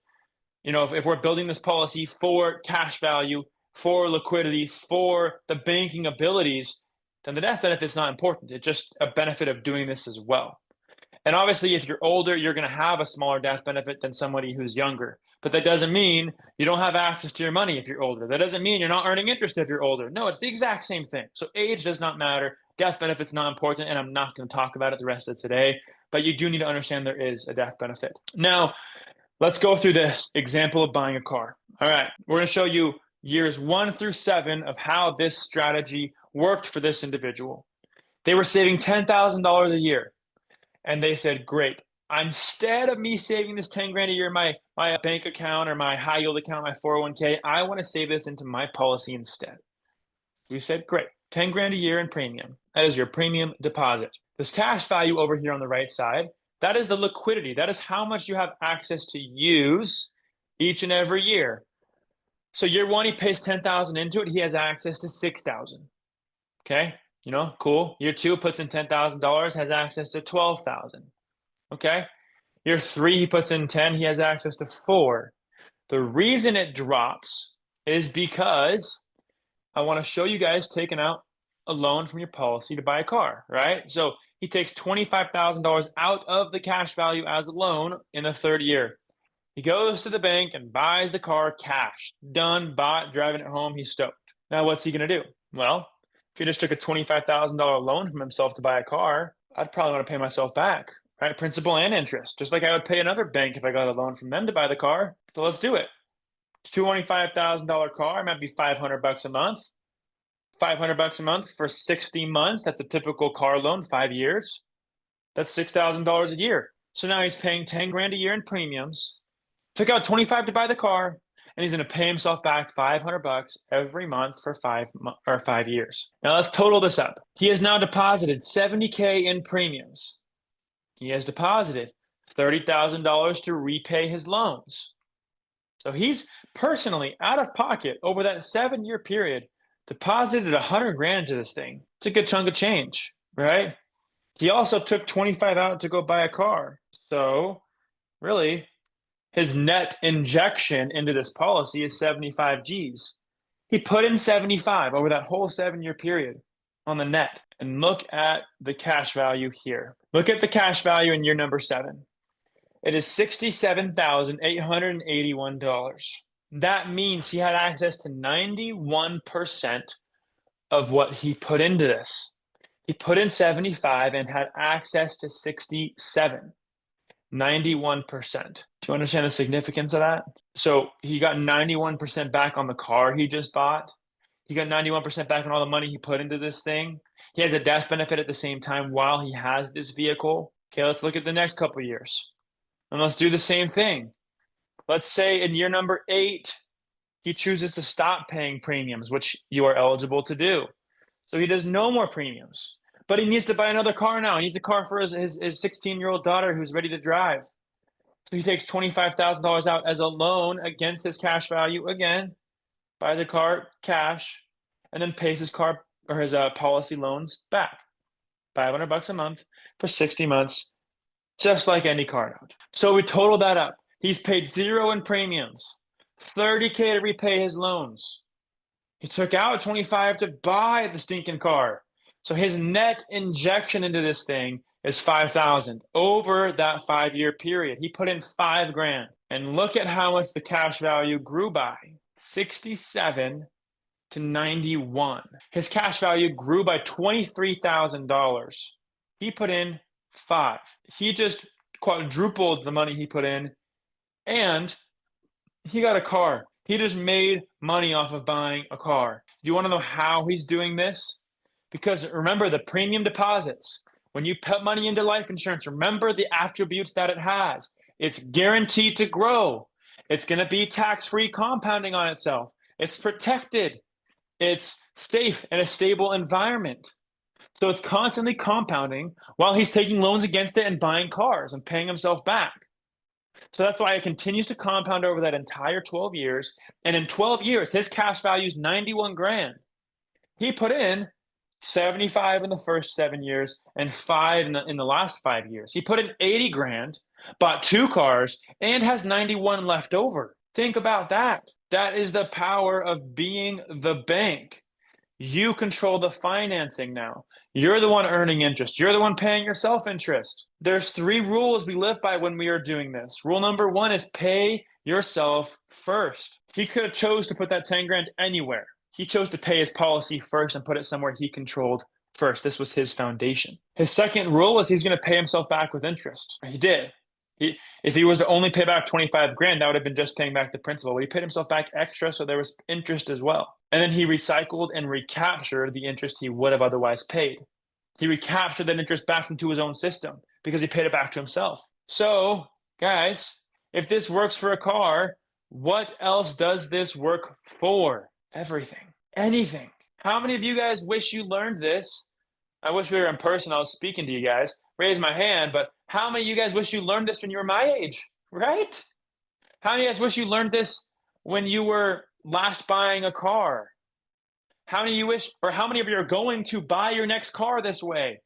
You know, if we're building this policy for cash value, for liquidity, for the banking abilities, then the death benefit's not important. It's just a benefit of doing this as well. And obviously, if you're older, you're going to have a smaller death benefit than somebody who's younger. But that doesn't mean you don't have access to your money if you're older. That doesn't mean you're not earning interest if you're older. No, it's the exact same thing. So age does not matter. Death benefit's not important, and I'm not going to talk about it the rest of today. But you do need to understand there is a death benefit. Now, let's go through this example of buying a car. All right, we're going to show you years 1 through 7 of how this strategy worked for this individual. They were saving $10,000 a year. And they said, great, instead of me saving this 10 grand a year in my bank account or my high yield account, my 401k, I want to save this into my policy instead. We said, great, 10 grand a year in premium. That is your premium deposit. This cash value over here on the right side, that is the liquidity. That is how much you have access to use each and every year. So year 1, he pays $10,000 into it. He has access to $6,000. Okay. You know, cool. Year 2 puts in $10,000, has access to $12,000. Okay. Year 3, he puts in 10, he has access to 4. The reason it drops is because I want to show you guys taking out a loan from your policy to buy a car, right? So he takes $25,000 out of the cash value as a loan in the 3rd year. He goes to the bank and buys the car cash. Done, bought, driving it home. He's stoked. Now, what's he going to do? Well, if he just took a $25,000 loan from himself to buy a car, I'd probably want to pay myself back, right? Principal and interest, just like I would pay another bank if I got a loan from them to buy the car. So let's do it. $25,000 car might be $500 a month. $500 a month for 60 months. That's a typical car loan, 5 years. That's $6,000 a year. So now he's paying 10 grand a year in premiums. Took out 25 to buy the car, and he's going to pay himself back $500 every month for 5 years. Now let's total this up. He has now deposited $70K in premiums. He has deposited $30,000 to repay his loans. So he's personally out of pocket over that 7-year period deposited 100 grand into this thing. It's a good chunk of change, right? He also took 25 out to go buy a car. So really, his net injection into this policy is 75 G's. He put in 75 over that whole 7-year period on the net. And look at the cash value here. Look at the cash value in year number 7. It is $67,881. That means he had access to 91% of what he put into this. He put in 75 and had access to 67. 91%. Do you understand the significance of that? So he got 91% back on the car he just bought. He got 91% back on all the money he put into this thing. He has a death benefit at the same time while he has this vehicle. Okay, let's look at the next couple of years. And let's do the same thing. Let's say in year number 8, he chooses to stop paying premiums, which you are eligible to do. So he does no more premiums. But he needs to buy another car now. He needs a car for his 16-year-old daughter who's ready to drive. So he takes $25,000 out as a loan against his cash value again, buys a car cash, and then pays his car or his policy loans back. $500 a month for 60 months, just like any car note. So we total that up. He's paid 0 in premiums, $30K to repay his loans. He took out 25 to buy the stinking car. So his net injection into this thing is $5,000 over that 5-year period. He put in 5 grand. And look at how much the cash value grew by. 67 to 91. His cash value grew by $23,000. He put in 5. He just quadrupled the money he put in, and he got a car. He just made money off of buying a car. Do you want to know how he's doing this? Because remember the premium deposits. When you put money into life insurance, remember the attributes that it has. It's guaranteed to grow. It's going to be tax-free compounding on itself. It's protected. It's safe in a stable environment. So it's constantly compounding while he's taking loans against it and buying cars and paying himself back. So that's why it continues to compound over that entire 12 years. And in 12 years, his cash value is 91 grand. He put in 75 in the first 7 years and 5 in the last 5 years. He put in 80 grand, bought 2 cars, and has 91 left over. Think about that. That is the power of being the bank. You control the financing now. You're the one earning interest. You're the one paying yourself interest. There's 3 rules we live by when we are doing this. Rule number 1 is pay yourself first. He could have chose to put that 10 grand anywhere. He chose to pay his policy first and put it somewhere he controlled first. This was his foundation. His second rule was he's going to pay himself back with interest. He did. If he was to only pay back 25 grand, that would have been just paying back the principal. But he paid himself back extra, so there was interest as well. And then he recycled and recaptured the interest he would have otherwise paid. He recaptured that interest back into his own system because he paid it back to himself. So, guys, if this works for a car, what else does this work for? Everything. Anything. How many of you guys wish you learned this? I wish we were in person. I was speaking to you guys. Raise my hand, but how many of you guys wish you learned this when you were my age, right? How many of you guys wish you learned this when you were last buying a car? How many of you wish, or how many of you are going to buy your next car this way?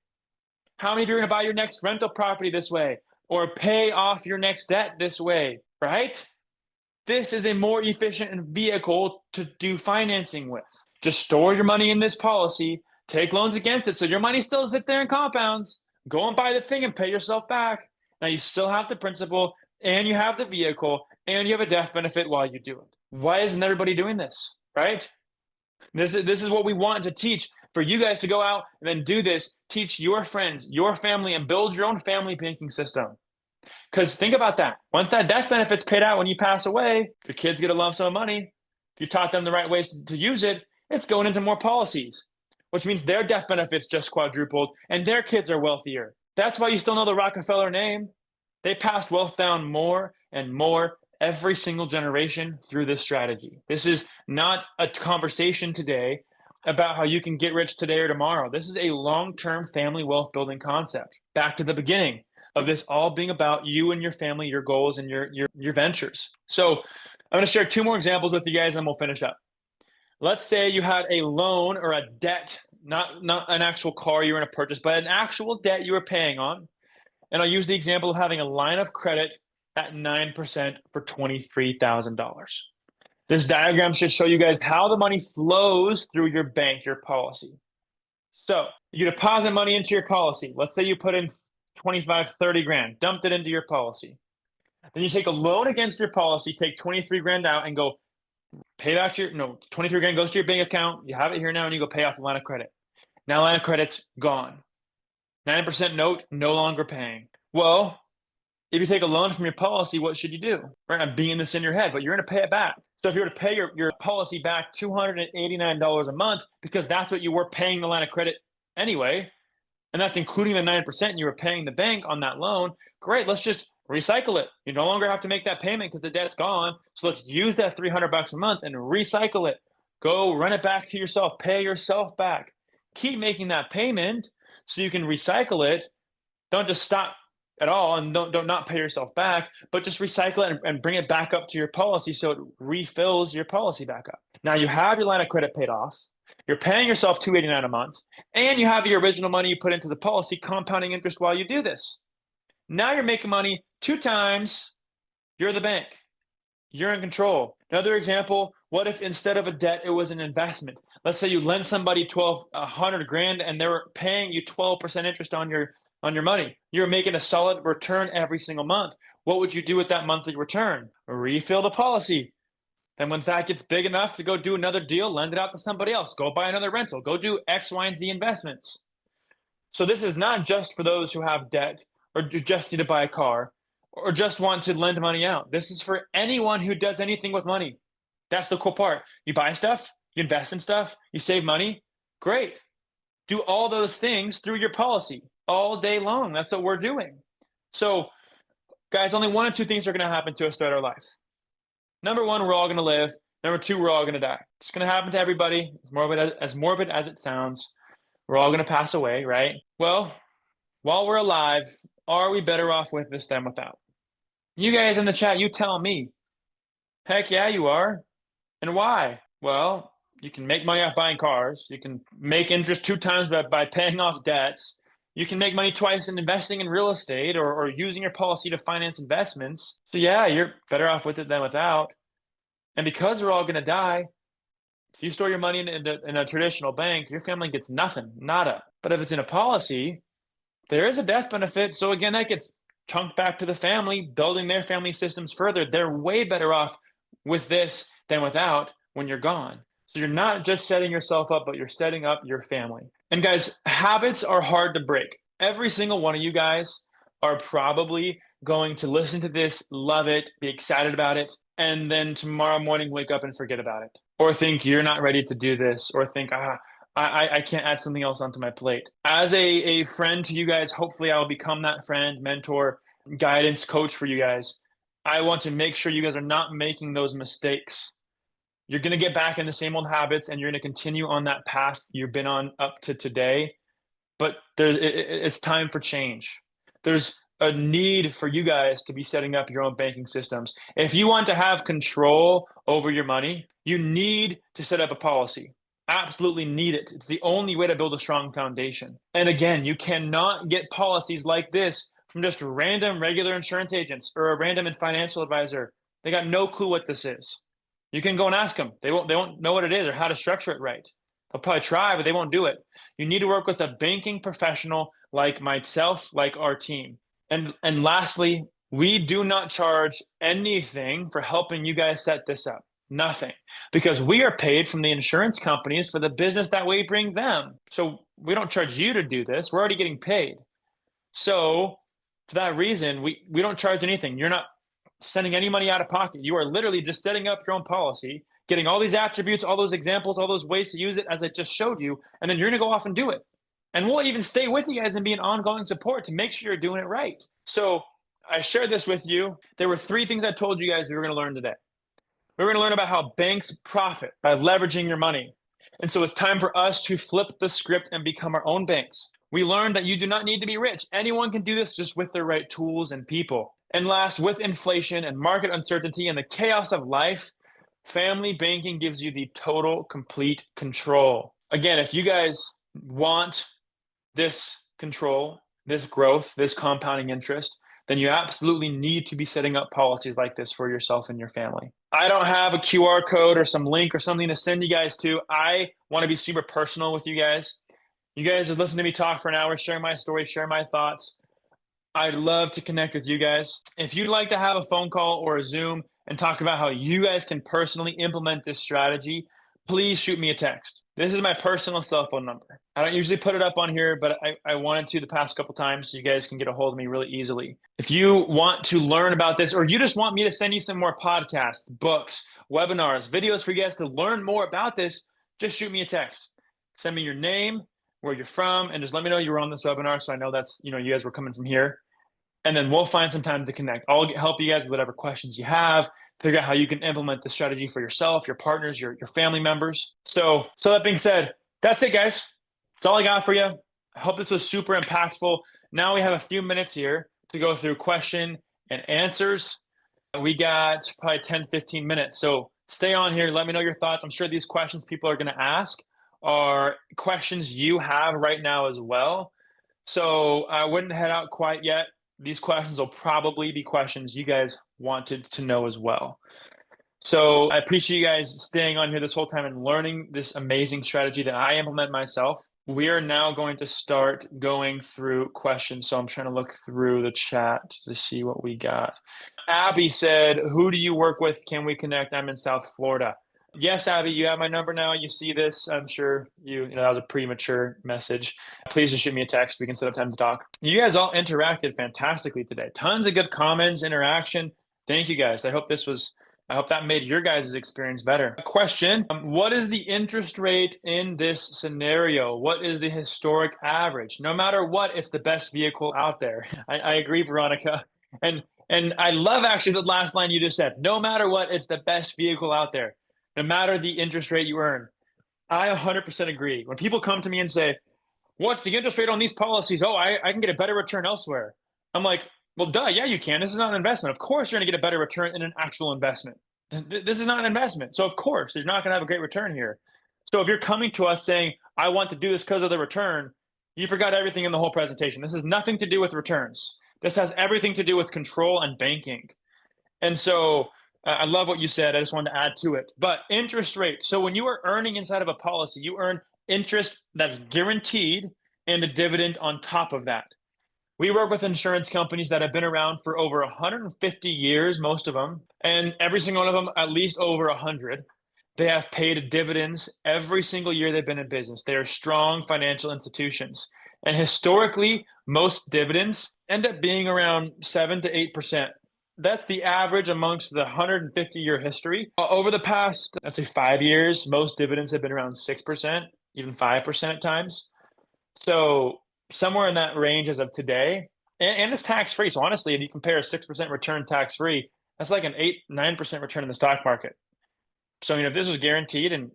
How many of you are going to buy your next rental property this way? Or pay off your next debt this way, right? This is a more efficient vehicle to do financing with. Just store your money in this policy, take loans against it so your money still sits there and compounds. Go and buy the thing and pay yourself back. Now you still have the principal and you have the vehicle and you have a death benefit while you do it. Why isn't everybody doing this, right? This is what we want to teach, for you guys to go out and then do this, teach your friends, your family, and build your own family banking system. Because think about that. Once that death benefit's paid out when you pass away, your kids get a lump sum of money. If you taught them the right ways to use it, it's going into more policies, which means their death benefits just quadrupled and their kids are wealthier. That's why you still know the Rockefeller name. They passed wealth down more and more every single generation through this strategy. This is not a conversation today about how you can get rich today or tomorrow. This is a long-term family wealth building concept. Back to the beginning of this all being about you and your family, your goals, and your ventures. So I'm going to share two more examples with you guys and we'll finish up. Let's say you had a loan or a debt, not an actual car you were going to purchase, but an actual debt you were paying on. And I'll use the example of having a line of credit at 9% for $23,000. This diagram should show you guys how the money flows through your bank, your policy. So you deposit money into your policy. Let's say you put in 25, 30 grand, dumped it into your policy. Then you take a loan against your policy, take 23 grand out and go pay back 23 grand goes to your bank account. You have it here now and you go pay off the line of credit. Now line of credit's gone. 9% note, no longer paying. Well, if you take a loan from your policy, what should you do? Right, I'm being this in your head, but you're going to pay it back. So if you were to pay your policy back $289 a month, because that's what you were paying the line of credit anyway, and that's including the 9% you were paying the bank on that loan, great, let's just recycle it. You no longer have to make that payment because the debt's gone. So let's use that $300 a month and recycle it. Go run it back to yourself, pay yourself back. Keep making that payment so you can recycle it. Don't just stop at all and don't not pay yourself back, but just recycle it and bring it back up to your policy so it refills your policy back up. Now you have your line of credit paid off. You're paying yourself $289 a month, and you have the original money you put into the policy compounding interest while you do this. Now you're making money 2 times. You're the bank. You're in control. Another example, what if instead of a debt, it was an investment? Let's say you lend somebody $100 grand and they're paying you 12% interest on your money. You're making a solid return every single month. What would you do with that monthly return? Refill the policy. Then when that gets big enough to go do another deal, lend it out to somebody else. Go buy another rental. Go do X, Y, and Z investments. So this is not just for those who have debt or just need to buy a car or just want to lend money out. This is for anyone who does anything with money. That's the cool part. You buy stuff, you invest in stuff, you save money. Great. Do all those things through your policy all day long. That's what we're doing. So guys, only 1 or 2 things are going to happen to us throughout our life. Number 1, we're all going to live. Number 2, we're all going to die. It's going to happen to everybody. As morbid as it sounds. We're all going to pass away, right? Well, while we're alive, are we better off with this than without? You guys in the chat, you tell me. Heck yeah, you are. And why? Well, you can make money off buying cars. You can make interest 2 times by paying off debts. You can make money twice in investing in real estate or using your policy to finance investments. So yeah, you're better off with it than without. And because we're all going to die, if you store your money in a traditional bank, your family gets nothing, nada. But if it's in a policy, there is a death benefit. So again, that gets chunked back to the family, building their family systems further. They're way better off with this than without when you're gone. So you're not just setting yourself up, but you're setting up your family. And guys, habits are hard to break. Every single one of you guys are probably going to listen to this, love it, be excited about it, and then tomorrow morning wake up and forget about it. Or think you're not ready to do this, or think, I can't add something else onto my plate. As a friend to you guys, hopefully I will become that friend, mentor, guidance coach for you guys. I want to make sure you guys are not making those mistakes. You're going to get back in the same old habits and you're going to continue on that path you've been on up to today. But it's time for change. There's a need for you guys to be setting up your own banking systems. If you want to have control over your money, you need to set up a policy. Absolutely need it. It's the only way to build a strong foundation. And again, you cannot get policies like this from just random regular insurance agents or a random financial advisor. They got no clue what this is. You can go and ask them. They won't know what it is or how to structure it right. They'll probably try, but they won't do it. You need to work with a banking professional like myself, like our team. And lastly, We do not charge anything for helping you guys set this up. Nothing. Because we are paid from the insurance companies for the business that we bring them. So we don't charge you to do this. We're already getting paid. So for that reason, we don't charge anything. You're not sending any money out of pocket. You are literally just setting up your own policy, getting all these attributes, all those examples, all those ways to use it as I just showed you, and then you're going to go off and do it. And we'll even stay with you guys and be an ongoing support to make sure you're doing it right. So I shared this with you. There were 3 things I told you guys we were going to learn today. We're going to learn about how banks profit by leveraging your money. And so it's time for us to flip the script and become our own banks. We learned that you do not need to be rich. Anyone can do this just with the right tools and people. And last, with inflation and market uncertainty and the chaos of life, family banking gives you the total, complete control. Again, if you guys want this control, this growth, this compounding interest, then you absolutely need to be setting up policies like this for yourself and your family. I don't have a QR code or some link or something to send you guys to. I want to be super personal with you guys. You guys have listened to me talk for an hour, share my story, share my thoughts. I'd love to connect with you guys. If you'd like to have a phone call or a Zoom and talk about how you guys can personally implement this strategy, please shoot me a text. This is my personal cell phone number. I don't usually put it up on here, but I wanted to the past couple times so you guys can get a hold of me really easily. If you want to learn about this, or you just want me to send you some more podcasts, books, webinars, videos for you guys to learn more about this, just shoot me a text. Send me your name, where you're from, and just let me know you were on this webinar so I know that's, you guys were coming from here. And then we'll find some time to connect. I'll help you guys with whatever questions you have, figure out how you can implement this strategy for yourself, your partners, your family members. So that being said, that's it, guys. That's all I got for you. I hope this was super impactful. Now we have a few minutes here to go through question and answers. We got probably 10, 15 minutes. So stay on here. Let me know your thoughts. I'm sure these questions people are going to ask are questions you have right now as well. So I wouldn't head out quite yet. These questions will probably be questions you guys wanted to know as well. So I appreciate you guys staying on here this whole time and learning this amazing strategy that I implement myself. We are now going to start going through questions. So I'm trying to look through the chat to see what we got. Abby said, who do you work with? Can we connect? I'm in South Florida. Yes, Abby, you have my number now. You see this. I'm sure that was a premature message. Please just shoot me a text. We can set up time to talk. You guys all interacted fantastically today. Tons of good comments, interaction. Thank you guys. I hope that made your guys' experience better. A question, what is the interest rate in this scenario? What is the historic average? No matter what, it's the best vehicle out there. I agree, Veronica. And I love actually the last line you just said. No matter what, it's the best vehicle out there. No matter the interest rate you earn. I 100% agree. When people come to me and say, what's the interest rate on these policies? Oh, I can get a better return elsewhere. I'm like, well, duh, yeah, you can. This is not an investment. Of course, you're going to get a better return in an actual investment. This is not an investment. So, of course, you're not going to have a great return here. So if you're coming to us saying, I want to do this because of the return, you forgot everything in the whole presentation. This has nothing to do with returns. This has everything to do with control and banking. And so I love what you said. I just wanted to add to it. But interest rate. So when you are earning inside of a policy, you earn interest that's guaranteed and a dividend on top of that. We work with insurance companies that have been around for over 150 years, most of them, and every single one of them at least over 100. They have paid dividends every single year they've been in business. They are strong financial institutions. And historically, most dividends end up being around 7 to 8%. That's the average amongst the 150-year history. Over the past, I'd say 5 years, most dividends have been around 6%, even 5% at times. So somewhere in that range as of today, and it's tax-free. So honestly, if you compare a 6% return tax-free, that's like an 8-9% return in the stock market. So, if this was guaranteed and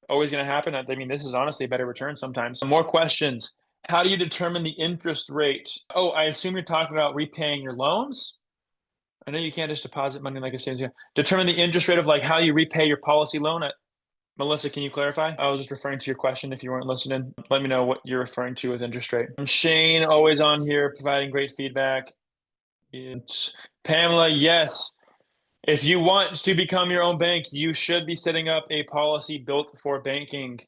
always going to happen, this is honestly a better return sometimes. More questions. How do you determine the interest rate? Oh, I assume you're talking about repaying your loans. I know you can't just deposit money like it says here. Determine the interest rate of how you repay your policy loan. Melissa, can you clarify? I was just referring to your question if you weren't listening. Let me know what you're referring to with interest rate. Shane, always on here, providing great feedback. It's Pamela, yes. If you want to become your own bank, you should be setting up a policy built for banking.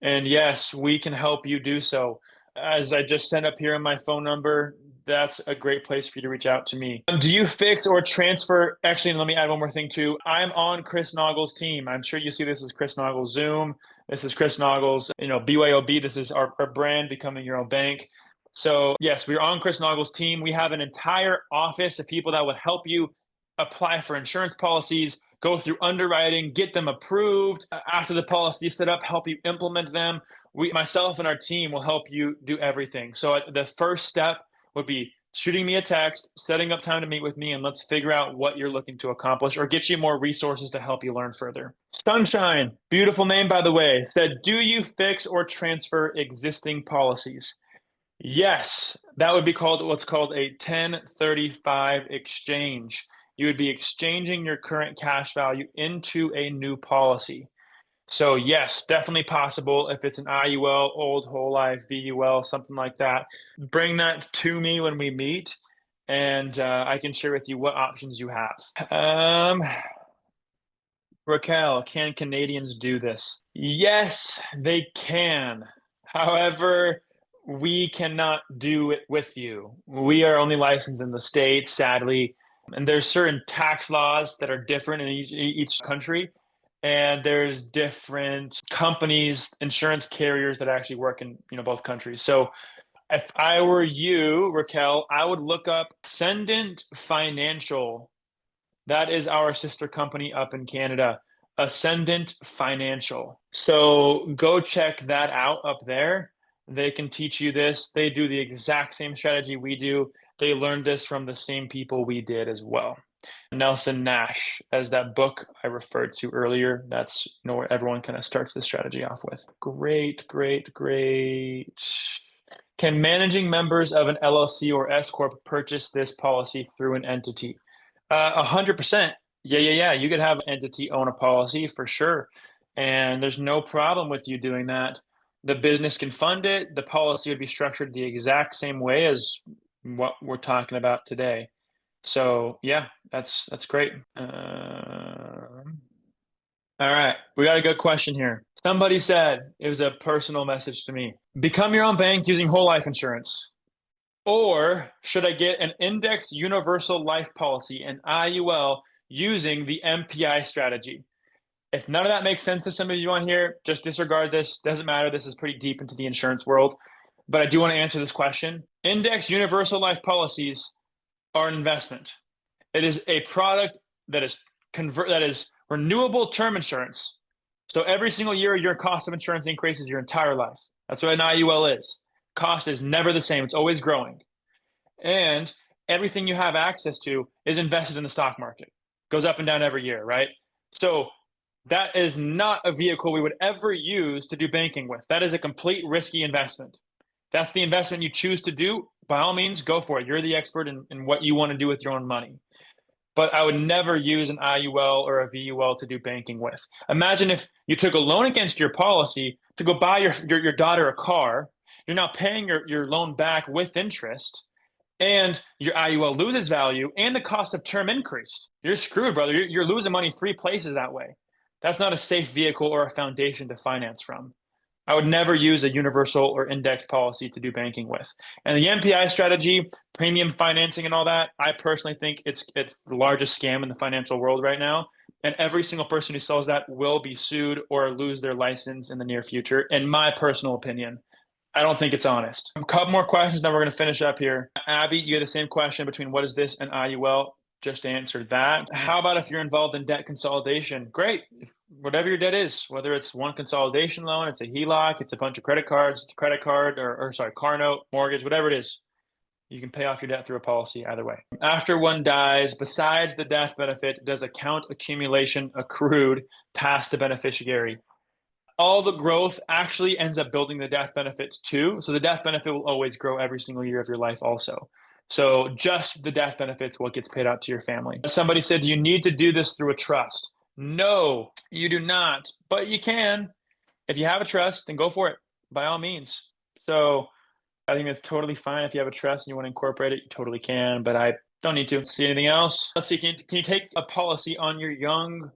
And yes, we can help you do so. As I just sent up here on my phone number, that's a great place for you to reach out to me. Do you fix or transfer? Actually, let me add one more thing too. I'm on Chris Naugle's team. I'm sure you see this is Chris Naugle's Zoom. This is Chris Naugle's, BYOB. This is our brand, Becoming Your Own Bank. So yes, we're on Chris Naugle's team. We have an entire office of people that would help you apply for insurance policies, go through underwriting, get them approved. After the policy is set up, help you implement them. Myself and our team will help you do everything. So the first step would be shooting me a text, setting up time to meet with me, and let's figure out what you're looking to accomplish or get you more resources to help you learn further. Sunshine, beautiful name, by the way, said, do you fix or transfer existing policies? Yes, that would be called what's called a 1035 exchange. You would be exchanging your current cash value into a new policy. So yes, definitely possible if it's an IUL, old whole life, VUL, something like that. Bring that to me when we meet, and I can share with you what options you have. Raquel, can Canadians do this? Yes, they can. However, we cannot do it with you. We are only licensed in the States, sadly, and there's certain tax laws that are different in each country. And there's different companies, insurance carriers that actually work in both countries. So if I were you, Raquel, I would look up Ascendant Financial. That is our sister company up in Canada, Ascendant Financial. So go check that out up there. They can teach you this. They do the exact same strategy we do. They learned this from the same people we did as well. Nelson Nash, as that book I referred to earlier, that's where everyone kind of starts the strategy off with. Great. Can managing members of an LLC or S Corp purchase this policy through an entity? 100%. Yeah. You could have an entity own a policy for sure. And there's no problem with you doing that. The business can fund it. The policy would be structured the exact same way as what we're talking about today. So yeah, that's great. All right, we got a good question here. Somebody said, it was a personal message to me, become your own bank using whole life insurance. Or should I get an indexed universal life policy, an IUL, using the MPI strategy? If none of that makes sense to some of you on here, just disregard this. Doesn't matter. This is pretty deep into the insurance world. But I do want to answer this question. Indexed universal life policies are an investment. It is a product that is renewable term insurance. So every single year, your cost of insurance increases your entire life. That's what an IUL is. Cost is never the same. It's always growing. And everything you have access to is invested in the stock market. Goes up and down every year, right? So that is not a vehicle we would ever use to do banking with. That is a complete risky investment. That's the investment you choose to do. By all means, go for it. You're the expert in what you want to do with your own money. But I would never use an IUL or a VUL to do banking with. Imagine if you took a loan against your policy to go buy your daughter a car. You're now paying your loan back with interest, and your IUL loses value, and the cost of term increased. You're screwed, brother. You're losing money 3 places that way. That's not a safe vehicle or a foundation to finance from. I would never use a universal or indexed policy to do banking with. And the MPI strategy, premium financing and all that, I personally think it's the largest scam in the financial world right now. And every single person who sells that will be sued or lose their license in the near future, in my personal opinion. I don't think it's honest. A couple more questions, then we're going to finish up here. Abby, you had the same question between what is this and IUL. Just answered that. How about if you're involved in debt consolidation? Great. Whatever your debt is, whether it's one consolidation loan, it's a HELOC, it's a bunch of credit cards, credit card, car note, mortgage, whatever it is, you can pay off your debt through a policy either way. After one dies, besides the death benefit, does account accumulation accrued pass the beneficiary? All the growth actually ends up building the death benefits too. So the death benefit will always grow every single year of your life also. So just the death benefits what gets paid out to your family. Somebody said, you need to do this through a trust. No, you do not, but you can. If you have a trust, then go for it by all means. So I think it's totally fine. If you have a trust and you want to incorporate it, you totally can, but I don't need to. See anything else? Let's see, can you take a policy on your young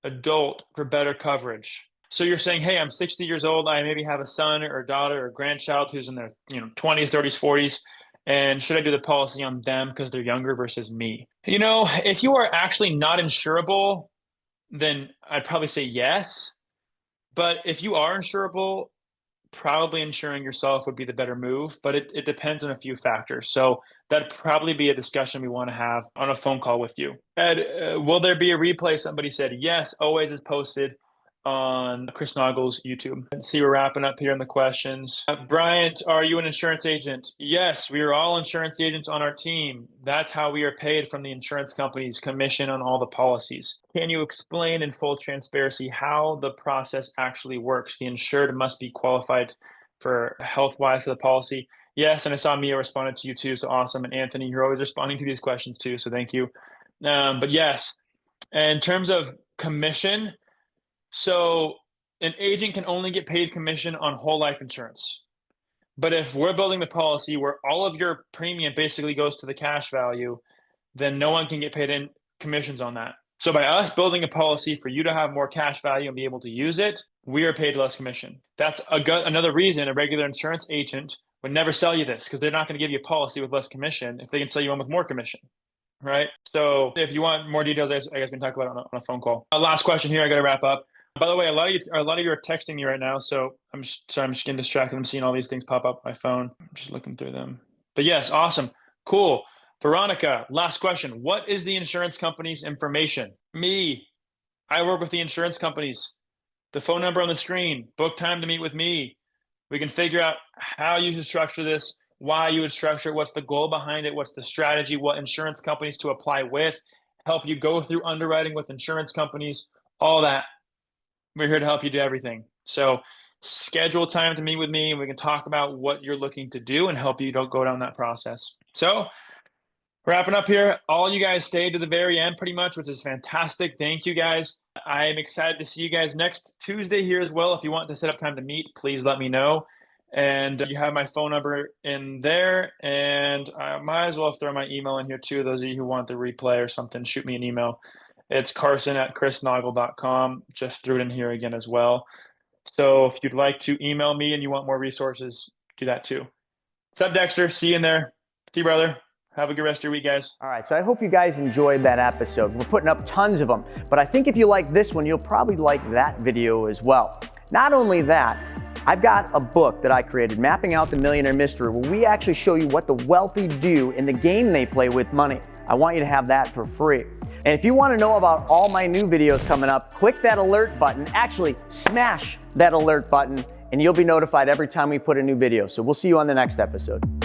adult for better coverage? So you're saying, hey, I'm 60 years old. I maybe have a son or daughter or grandchild who's in their 20s, 30s, 40s. And should I do the policy on them because they're younger versus me? You know, if you are actually not insurable, then I'd probably say yes. But if you are insurable, probably insuring yourself would be the better move, but it depends on a few factors. So that'd probably be a discussion we want to have on a phone call with you. Ed, will there be a replay? Somebody said yes, always is posted on Chris Naugle's YouTube. Let's see, we're wrapping up here in the questions. Bryant, are you an insurance agent? Yes, we are all insurance agents on our team. That's how we are paid from the insurance company's commission on all the policies. Can you explain in full transparency how the process actually works? The insured must be qualified for health-wise for the policy. Yes, and I saw Mia responded to you too, so awesome. And Anthony, you're always responding to these questions too, so thank you. But yes, in terms of commission, so an agent can only get paid commission on whole life insurance. But if we're building the policy where all of your premium basically goes to the cash value, then no one can get paid in commissions on that. So by us building a policy for you to have more cash value and be able to use it, we are paid less commission. That's another reason a regular insurance agent would never sell you this, because they're not going to give you a policy with less commission if they can sell you one with more commission. Right? So if you want more details, I guess we can talk about it on a phone call. Last question here, I got to wrap up. By the way, a lot of you are texting me right now, so I'm just getting distracted. I'm seeing all these things pop up on my phone. I'm just looking through them. But yes, awesome, cool. Veronica, last question. What is the insurance company's information? Me. I work with the insurance companies. The phone number on the screen. Book time to meet with me. We can figure out how you should structure this, why you would structure it, what's the goal behind it, what's the strategy, what insurance companies to apply with, help you go through underwriting with insurance companies, all that. We're here to help you do everything. So schedule time to meet with me and we can talk about what you're looking to do and help you don't go down that process. So wrapping up here, all you guys stayed to the very end pretty much, which is fantastic. Thank you guys. I'm excited to see you guys next Tuesday here as well. If you want to set up time to meet, please let me know. And you have my phone number in there, and I might as well throw my email in here too. Those of you who want the replay or something, shoot me an email. It's Carson@chrisnaugle.com. Just threw it in here again as well. So if you'd like to email me and you want more resources, do that too. What's up, Dexter? See you in there. See you, brother. Have a good rest of your week, guys. All right, so I hope you guys enjoyed that episode. We're putting up tons of them, but I think if you like this one, you'll probably like that video as well. Not only that, I've got a book that I created, Mapping Out the Millionaire Mystery, where we actually show you what the wealthy do in the game they play with money. I want you to have that for free. And if you want to know about all my new videos coming up, click that alert button. Actually, smash that alert button, and you'll be notified every time we put a new video. So we'll see you on the next episode.